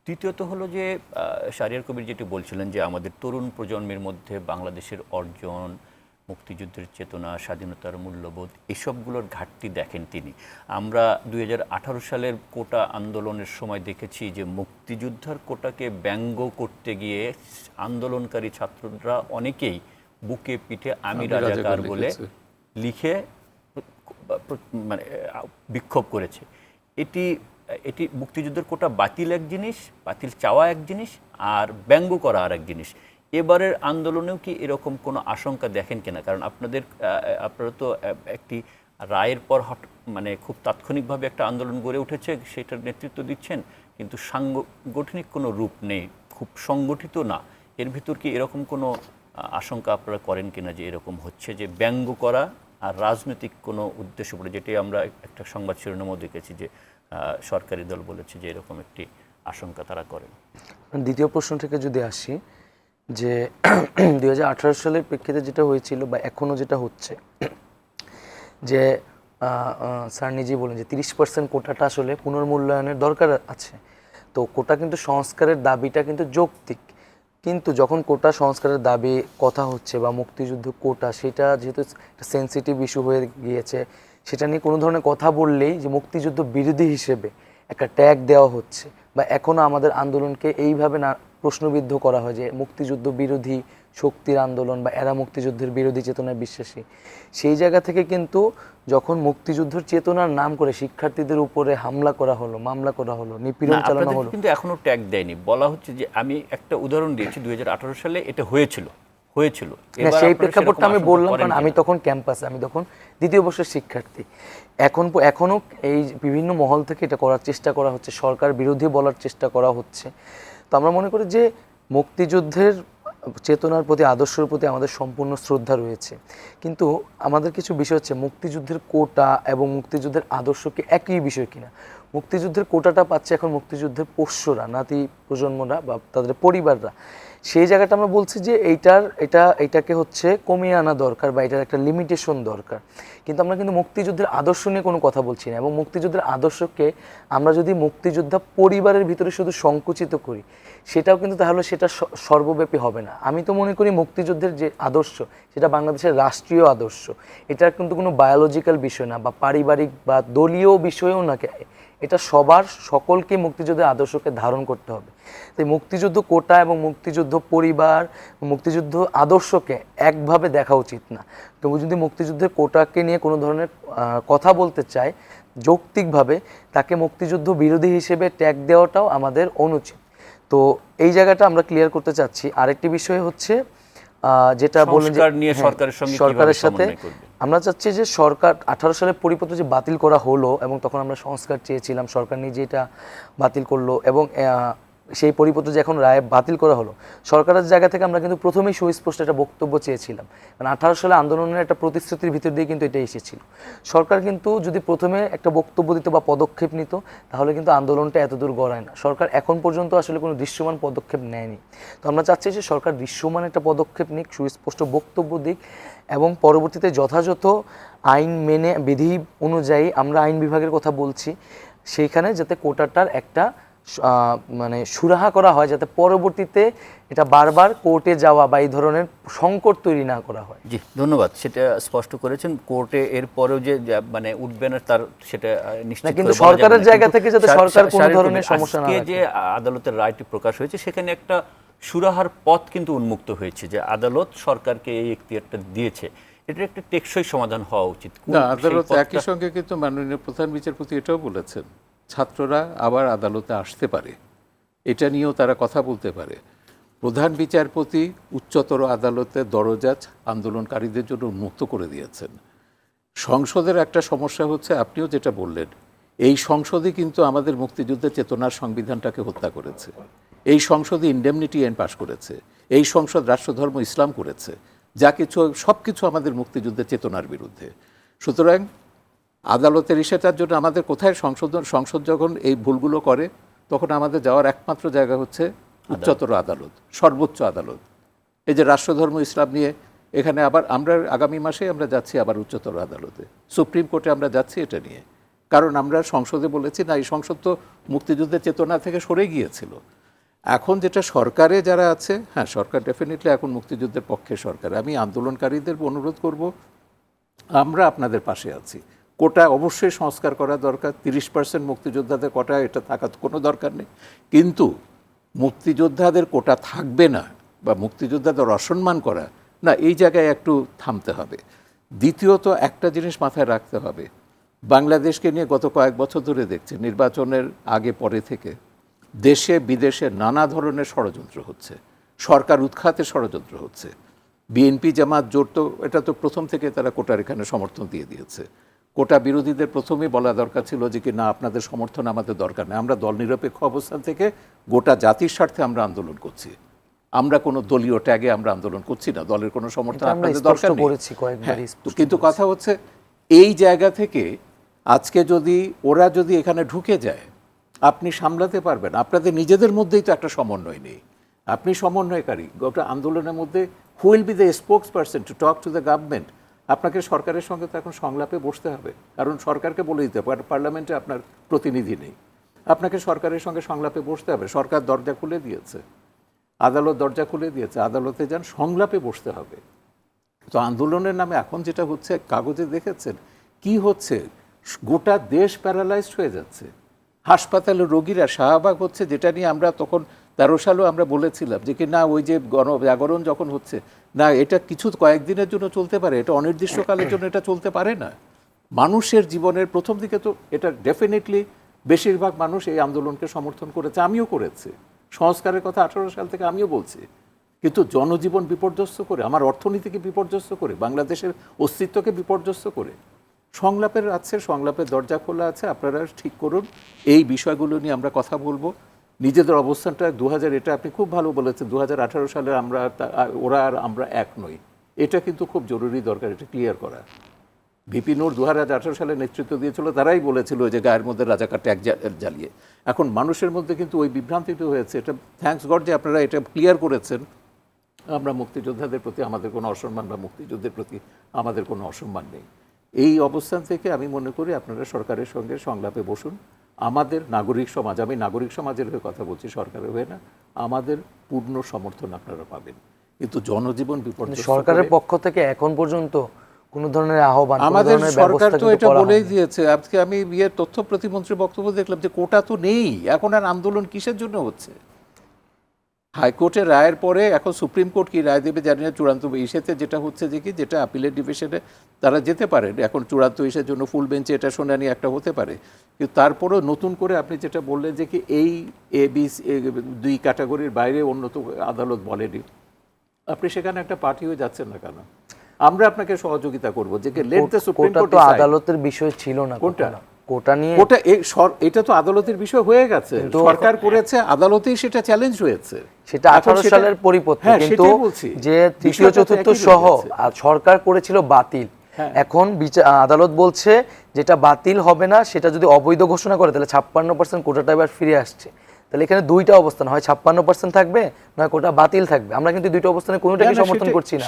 দ্বিতীয়ত হলো যে শাহরিয়ার কবির যেটি বলছিলেন যে আমাদের তরুণ প্রজন্মের মধ্যে বাংলাদেশের অর্জন, মুক্তিযুদ্ধের চেতনা, স্বাধীনতার মূল্যবোধ এসবগুলোর ঘাটতি দেখেন তিনি। আমরা 2018 সালের কোটা আন্দোলনের সময় দেখেছি যে মুক্তিযুদ্ধের কোটাকে ব্যঙ্গ করতে গিয়ে আন্দোলনকারী ছাত্ররা অনেকেই বুকে পিঠে আমি রাজাকার বলে লিখে মানে বিক্ষোভ করেছে। এটি মুক্তিযুদ্ধের কোটা বাতিল এক জিনিস, বাতিল চাওয়া এক জিনিস, আর ব্যঙ্গ করা আর এক জিনিস। এবারের আন্দোলনেও কি এরকম কোনো আশঙ্কা দেখেন কিনা? কারণ আপনারা তো একটি রায়ের পর মানে খুব তাৎক্ষণিকভাবে একটা আন্দোলন গড়ে উঠেছে, সেটার নেতৃত্ব দিচ্ছেন, কিন্তু সাংগঠনিক কোনো রূপ নেই, খুব সংগঠিত না। এর ভিতর কি এরকম কোনো আশঙ্কা আপনারা করেন কিনা যে এরকম হচ্ছে যে ব্যঙ্গ করা আর রাজনৈতিক কোনো উদ্দেশ্য পড়ে, যেটি আমরা একটা সংবাদ শিরোনামও দেখেছি যে সরকারি দল বলেছে যে এরকম একটি আশঙ্কা তারা করেন? দ্বিতীয় প্রশ্ন থেকে যদি আসি, যে 2018 সালের প্রেক্ষিতে যেটা হয়েছিল বা এখনও যেটা হচ্ছে, যে স্যার নিজেই বলেন যে 30% কোটাটা আসলে পুনর্মূল্যায়নের দরকার আছে। তো কোটা কিন্তু সংস্কারের দাবিটা কিন্তু যৌক্তিক, কিন্তু যখন কোটা সংস্কারের দাবি কথা হচ্ছে বা মুক্তিযুদ্ধ কোটা, সেটা যেহেতু একটা সেন্সিটিভ ইস্যু হয়ে গিয়েছে, সেটা নিয়ে কোনো ধরনের কথা বললেই যে মুক্তিযুদ্ধ বিরোধী হিসেবে একটা ট্যাগ দেওয়া হচ্ছে, বা এখনও আমাদের আন্দোলনকে এইভাবে না প্রশ্নবিদ্ধ করা হয় যে মুক্তিযুদ্ধ বিরোধী শক্তির আন্দোলন বা এরা মুক্তিযুদ্ধের বিরোধী চেতনায় বিশ্বাসী। সেই জায়গা থেকে কিন্তু যখন মুক্তিযুদ্ধের চেতনার নাম করে শিক্ষার্থীদের উপরে হামলা করা হলো, মামলা করা হলো, নিপীড়ন চালানো হলো, কিন্তু এখনো ট্যাগ দেয়নি। বলা হচ্ছে যে, আমি একটা উদাহরণ দিয়েছি, 2018 সালে এটা হয়েছিল। সেই প্রেক্ষাপটটা আমি বললাম, কারণ আমি তখন ক্যাম্পাসে, আমি তখন দ্বিতীয় বর্ষের শিক্ষার্থী। এখনো এই বিভিন্ন মহল থেকে এটা করার চেষ্টা করা হচ্ছে, সরকার বিরোধী বলার চেষ্টা করা হচ্ছে। তো আমরা মনে করি যে মুক্তিযুদ্ধের চেতনার প্রতি, আদর্শের প্রতি আমাদের সম্পূর্ণ শ্রদ্ধা রয়েছে, কিন্তু আমাদের কিছু বিষয় হচ্ছে মুক্তিযুদ্ধের কোটা এবং মুক্তিযুদ্ধের আদর্শকে একই বিষয় কিনা। মুক্তিযুদ্ধের কোটাটা পাচ্ছে এখন মুক্তিযুদ্ধের পোষ্যরা, নাতি প্রজন্মরা বা তাদের পরিবাররা। সেই জায়গাটা আমরা বলছি যে এটাকে হচ্ছে কমিয়ে আনা দরকার বা এটার একটা লিমিটেশন দরকার। কিন্তু আমরা কিন্তু মুক্তিযুদ্ধের আদর্শ নিয়ে কোনো কথা বলছি না, এবং মুক্তিযুদ্ধের আদর্শকে আমরা যদি মুক্তিযোদ্ধা পরিবারের ভিতরে শুধু সংকুচিত করি, সেটাও কিন্তু তাহলে সেটা সর্বব্যাপী হবে না। আমি তো মনে করি মুক্তিযুদ্ধের যে আদর্শ, সেটা বাংলাদেশের রাষ্ট্রীয় আদর্শ। এটা কিন্তু কোনো বায়োলজিক্যাল বিষয় না বা পারিবারিক বা দলীয় বিষয়ও না, এটা সকলকে মুক্তিযুদ্ধের আদর্শকে ধারণ করতে হবে। তাই মুক্তিযুদ্ধ কোটা এবং মুক্তিযুদ্ধ পরিবার, মুক্তিযুদ্ধ আদর্শকে একভাবে দেখা উচিত না। তো যদি মুক্তিযুদ্ধের কোটাকে নিয়ে কোনো ধরনের কথা বলতে চায় যৌক্তিকভাবে, তাকে মুক্তিযুদ্ধ বিরোধী হিসেবে ট্যাগ দেওয়াটাও আমাদের অনুচিত। তো এই জায়গাটা আমরা ক্লিয়ার করতে চাচ্ছি। আরেকটি বিষয় হচ্ছে যেটা বললেন যে সরকারের সাথে আমরা চাচ্ছি যে সরকার 18 সালের পরিপত্র যে বাতিল করা হলো, এবং তখন আমরা সংস্কার চেয়েছিলাম, সরকার নিজে এটা বাতিল করলো, এবং সেই পরিপত্র যে এখন রায় বাতিল করা হলো, সরকারের জায়গা থেকে আমরা কিন্তু প্রথমেই সুস্পষ্ট একটা বক্তব্য চেয়েছিলাম, কারণ 18 সালে আন্দোলনের একটা প্রতিশ্রুতির ভিতর দিয়ে কিন্তু এটা এসেছিল। সরকার কিন্তু যদি প্রথমে একটা বক্তব্য দিত বা পদক্ষেপ নিত, তাহলে কিন্তু আন্দোলনটা এতদূর গড়ায় না। সরকার এখন পর্যন্ত আসলে কোনো দৃশ্যমান পদক্ষেপ নেয়নি। তো আমরা চাচ্ছি যে সরকার দৃশ্যমান একটা পদক্ষেপ নিক, সুস্পষ্ট বক্তব্য দিক, এবং পরবর্তীতে যথাযথ আইন মেনে, বিধি অনুযায়ী, আমরা আইন বিভাগের কথা বলছি, সেইখানে যাতে কোটাটার একটা মানে সুরাহা করা হয়, যাতে পরবর্তীতে এটা বারবার কোর্টে যাওয়া বা এই ধরনের সংকট তৈরি না করা হয়। জি, ধন্যবাদ। সেটা স্পষ্ট করেছেন। কোর্টে এর পরেও যে মানে উঠবে না তার সেটা নিশ্চিত, কিন্তু সরকারের জায়গা থেকে যাতে সরকার কোনো ধরনের সমস্যা না রাখে। যে আদালতের রায়টি প্রকাশ হয়েছে, সেখানে একটা সুরাহার পথ কিন্তু উন্মুক্ত হয়েছে, যে আদালত সরকারকে এই এখতিয়ারটা দিয়েছে। এটা একটা টেকসই সমাধান হওয়া উচিত। না, আদালত একই সঙ্গে কিন্তু মাননীয় প্রধান বিচারপতি এটাও বলেছেন, ছাত্ররা আবার আদালতে আসতে পারে, এটা নিয়েও তারা কথা বলতে পারে। প্রধান বিচারপতি উচ্চতর আদালতের দরজা আন্দোলনকারীদের জন্য উন্মুক্ত করে দিয়েছেন। সংসদের একটা সমস্যা হচ্ছে, আপনিও যেটা বললেন, এই সংসদই কিন্তু আমাদের মুক্তিযুদ্ধের চেতনার সংবিধানটাকে হত্যা করেছে। এই সংসদে ইন্ডেমনিটি আইন পাশ করেছে, এই সংসদ রাষ্ট্রধর্ম ইসলাম করেছে, যা কিছু সব কিছু আমাদের মুক্তিযুদ্ধের চেতনার বিরুদ্ধে। সুতরাং আদালতের সেটার জন্য আমাদের কোথায় সংসদ যখন এই ভুলগুলো করে, তখন আমাদের যাওয়ার একমাত্র জায়গা হচ্ছে উচ্চতর আদালত, সর্বোচ্চ আদালত। এই যে রাষ্ট্রধর্ম ইসলাম নিয়ে এখানে আবার আমরা আগামী মাসে আমরা যাচ্ছি আবার উচ্চতর আদালতে, সুপ্রিম কোর্টে আমরা যাচ্ছি এটা নিয়ে, কারণ আমরা সংসদে বলেছি না, এই সংসদ তো মুক্তিযুদ্ধের চেতনা থেকে সরে গিয়েছিল। এখন যেটা সরকারে যারা আছে, হ্যাঁ সরকার ডেফিনেটলি এখন মুক্তিযুদ্ধের পক্ষে সরকার। আমি আন্দোলনকারীদের অনুরোধ করব, আমরা আপনাদের পাশে আছি। কোটা অবশ্যই সংস্কার করা দরকার, 30% মুক্তিযোদ্ধাদের কোটা এটা থাকা কোনো দরকার নেই, কিন্তু মুক্তিযোদ্ধাদের কোটা থাকবে না বা মুক্তিযোদ্ধাদের অসম্মান করা না, এই জায়গায় একটু থামতে হবে। দ্বিতীয়ত একটা জিনিস মাথায় রাখতে হবে, বাংলাদেশকে নিয়ে গত কয়েক বছর ধরে দেখছি নির্বাচনের আগে পরে থেকে দেশে বিদেশে নানা ধরনের ষড়যন্ত্র হচ্ছে, সরকার উৎখাতে ষড়যন্ত্র হচ্ছে। বিএনপি জামাত জোট তো এটা তো প্রথম থেকে তারা কোটার এখানে সমর্থন দিয়ে দিয়েছে। কোটা বিরোধীদের প্রথমেই বলা দরকার ছিল যে কি না, আপনাদের সমর্থন আমাদের দরকার নেই, আমরা দল নিরপেক্ষ অবস্থান থেকে গোটা জাতির স্বার্থে আমরা আন্দোলন করছি, আমরা কোনো দলীয় ট্যাগে আমরা আন্দোলন করছি না, দলের কোনো সমর্থন আপনাদের দরকার নেই। হ্যাঁ, কিন্তু কথা হচ্ছে এই জায়গা থেকে আজকে যদি ওরা যদি এখানে ঢুকে যায়, আপনি সামলাতে পারবেন? আপনাদের নিজেদের মধ্যেই তো একটা সমন্বয় নেই, আপনি সমন্বয়কারী গোটা আন্দোলনের মধ্যে, who will be the spokes person to talk to the government? আপনাকে সরকারের সঙ্গে তো এখন সংলাপে বসতে হবে, কারণ সরকারকে বলে দিতে হবে পার্লামেন্টে আপনার প্রতিনিধি নেই, আপনাকে সরকারের সঙ্গে সংলাপে বসতে হবে। সরকার দরজা খুলে দিয়েছে, আদালত দরজা খুলে দিয়েছে, আদালতে যান, সংলাপে বসতে হবে। তো আন্দোলনের নামে এখন যেটা হচ্ছে, কাগজে দেখেছেন কি হচ্ছে, গোটা দেশ প্যারালাইজড হয়ে যাচ্ছে, হাসপাতালে রোগীরা শাহবাগ হচ্ছে, যেটা নিয়ে আমরা তখন 13 সালেও আমরা বলেছিলাম যে কি না, ওই যে গণজাগরণ যখন হচ্ছে না, এটা কিছু কয়েকদিনের জন্য চলতে পারে, এটা অনির্দিষ্টকালের জন্য এটা চলতে পারে না। মানুষের জীবনের প্রথম দিকে তো এটা ডেফিনেটলি বেশিরভাগ মানুষ এই আন্দোলনকে সমর্থন করেছে, আমিও করেছি, সংস্কারের কথা 18 সাল থেকে আমিও বলছি, কিন্তু জনজীবন বিপর্যস্ত করে, আমার অর্থনীতিকে বিপর্যস্ত করে, বাংলাদেশের অস্তিত্বকে বিপর্যস্ত করে সংলাপের আছে, সংলাপের দরজা খোলা আছে, আপনারা ঠিক করুন। এই বিষয়গুলো নিয়ে আমরা কথা বলবো। নিজেদের অবস্থানটা 2000, এটা আপনি খুব ভালো বলেছেন, 2018 সালে আমরা ওরা আর আমরা এক নই, এটা কিন্তু খুব জরুরি দরকার, এটা ক্লিয়ার করা। ভিপি নূর 2018 সালে নেতৃত্ব দিয়েছিল, তারাই বলেছিল যে গায়ের মধ্যে রাজাকার ট্যাগ জ্বালিয়ে। এখন মানুষের মধ্যে কিন্তু ওই বিভ্রান্তিটা হয়েছে, এটা থ্যাঙ্কস গড যে আপনারা এটা ক্লিয়ার করেছেন। আমরা মুক্তিযোদ্ধাদের প্রতি আমাদের কোনো অসম্মান বা মুক্তিযুদ্ধের প্রতি আমাদের কোনো অসম্মান নেই। এই অবস্থান থেকে আমি মনে করি আপনারা সরকারের সঙ্গে সংলাপে বসুন। আমাদের নাগরিক সমাজ, আমি নাগরিক সমাজের হয়ে কথা বলছি, সরকারের হয়ে না, আমাদের পূর্ণ সমর্থন আপনারা পাবেন। কিন্তু জনজীবন বিপর্যস্ত, সরকারের পক্ষ থেকে এখন পর্যন্ত কোনো ধরনের আহ্বান, আমাদের সরকার তো এটা বলেই দিয়েছে। আজকে আমি তথ্য প্রতিমন্ত্রীর বক্তব্য দেখলাম যে কোটা তো নেই, এখন আর আন্দোলন কিসের জন্য হচ্ছে? হাইকোর্টের রায়ের পরে এখন সুপ্রিম কোর্ট কি রায় দেবে জানি না, চূড়ান্ত ইস্যুতে যেটা হচ্ছে যে কি, যেটা আপিলের ডিভিশনে তারা যেতে পারেন, এখন চূড়ান্ত ইস্যুর জন্য ফুল বেঞ্চে এটা শুনানি একটা হতে পারে, কিন্তু তারপরেও নতুন করে আপনি যেটা বললেন যে কি এই দুই ক্যাটাগরির বাইরে অন্য তো আদালত বলেনি, আপনি সেখানে একটা পার্টি হয়ে যাচ্ছেন না কেন? আমরা আপনাকে সহযোগিতা করব যে let the supreme court decide. আদালতের বিষয় ছিল না কোনটা, কোটা নিয়ে, কোটা এটা তো আদালতের বিষয় হয়ে গেছে, সরকার করেছে, আদালতেই সেটা চ্যালেঞ্জ হয়েছে, সেটা 18 সালের পরিপত্র, কিন্তু যে তৃতীয় চতুর্থ সহ সরকার করেছিল বাতিল। এখন আদালত বলছে যেটা বাতিল হবে না, সেটা যদি অবৈধ ঘোষণা করে তাহলে 56% কোটাটা এবার ফিরে আসছে। তাহলে এখানে দুইটা অবস্থান, হয় 56% থাকবে নয় কোটা বাতিল থাকবে। আমরা কিন্তু দুইটা অবস্থানে কোনোটাকে সমর্থন করছি না,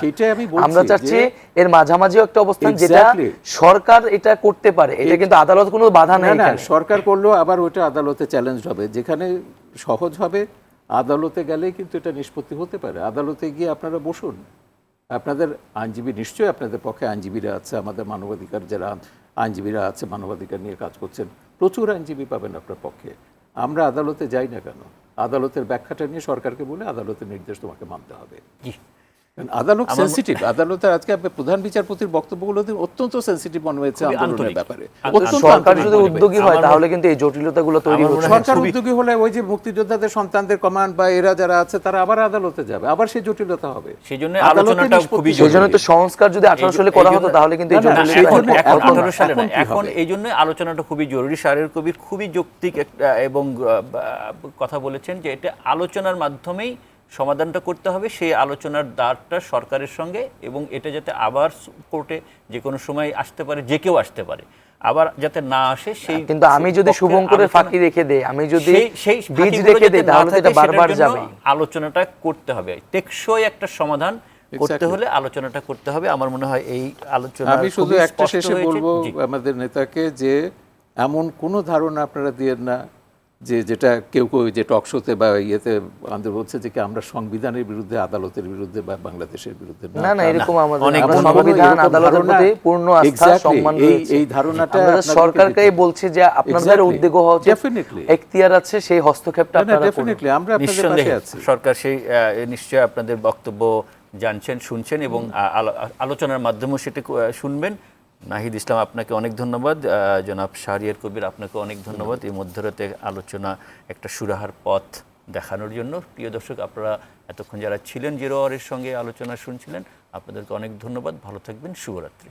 আমরা চাচ্ছি এর মাঝামাঝিও একটা অবস্থান, যেটা সরকার এটা করতে পারে, এটা কিন্তু আদালত কোনো বাধা নেই। সরকার করলেও আবার ওইটা আদালতে চ্যালেঞ্জ হবে, যেখানে সহজ হবে আদালতে গেলেই কিন্তু এটা নিষ্পত্তি হতে পারে। আদালতে গিয়ে আপনারা বসুন, আপনাদের আইনজীবী, নিশ্চয়ই আপনাদের পক্ষে আইনজীবীরা আছে, আমাদের মানবাধিকার যারা আইনজীবীরা আছে, মানবাধিকার নিয়ে কাজ করছেন, প্রচুর আইনজীবী পাবেন আপনার পক্ষে। আমরা আদালতে যাই না কেন? আদালতের ব্যাখ্যাটা নিয়ে সরকারকে বলে আদালতের নির্দেশ তোমাকে মানতে হবে। আদালত সেনসিটিভ, আদালতে আজকে প্রধান বিচারপতির বক্তব্যগুলো অত্যন্ত সেনসিটিভ মনে হয়েছে আন্দোলনের ব্যাপারে। সরকার যদি উদ্যোগী হয় তাহলে কিন্তু এই জটিলতাগুলো তৈরি হবে। সরকার উদ্যোগী হলে ওই যে মুক্তিযোদ্ধাদের সন্তানদের কমান্ড বা এরা যারা আছে তারা আবার আদালতে যাবে, আবার সেই জটিলতা হবে। সেজন্য আলোচনাটা খুবই জরুরি। সেজন্য তো সংস্কার যদি 18 সালে করা হতো তাহলে কিন্তু এই জটিলতা 18 সালে না, এখন এই জন্য আলোচনাটা খুবই জরুরি। শাহরিয়ার কবির খুবই যৌক্তিক এবং কথা বলেছেন যে এটা আলোচনার মাধ্যমেই সমাধানটা করতে হবে, সেই আলোচনার দ্বারটা সরকারের সঙ্গে, এবং এটা যাতে আবার কোর্টে যে কোনো সময় আসতে পারে, যে কেউ আসতে পারে, আবার যাতে না আসে সেই। কিন্তু আমি যদি শুভঙ্করের ফাঁকি রেখে দেই, আমি যদি সেই বীজ রেখে দেই, তাহলে এটা বারবার যাবে। আলোচনাটা করতে হবে, টেকসই একটা সমাধান করতে হলে আলোচনাটা করতে হবে। আমার মনে হয় এই আলোচনা, আমি শুধু একটা শেষে বলবো আমাদের নেতাকে যে এমন কোনো ধারণা আপনারা দিয়েন না যে যেটা কেউ কেউ যে টক শোতে বা ইয়েতে আমাদের বলছে যে কি আমরা সংবিধানের বিরুদ্ধে, আদালতের বিরুদ্ধে বা বাংলাদেশের বিরুদ্ধে না না, এরকম আমাদের অনেক আমরা ধন্যবাদ। সংবিধান, এরকম আদালতের ধারণা- প্রতি পূর্ণ আস্থা, Exactly, সম্মান এই- রয়েছে। এই ধারণাটা আমরা আপনাদেরকে সরকারকেই দিতে হবে। বলছি যে আপনাদের Exactly, উদ্যোগ হওয়া উচিত, definitely. এখতিয়ার আছে, সেই হস্তক্ষেপটা আপনারা করুন। ডেফিনেটলি আমরা আপনাদের পাশে নিঃসন্দেহে আছি। সরকার সেই নিশ্চয়ই আপনাদের বক্তব্য জানছেন, শুনছেন এবং আলোচনার মাধ্যমেও সেটা শুনবেন। নাহিদ ইসলাম, আপনাকে অনেক ধন্যবাদ। জনাব শাহরিয়ার কবির, আপনাকে অনেক ধন্যবাদ এই মধ্যরাতে আলোচনা একটা সুরাহার পথ দেখানোর জন্য। প্রিয় দর্শক, আপনারা এতক্ষণ যারা ছিলেন জিরো আওয়ারের সঙ্গে আলোচনা শুনছিলেন, আপনাদেরকে অনেক ধন্যবাদ। ভালো থাকবেন, শুভরাত্রি।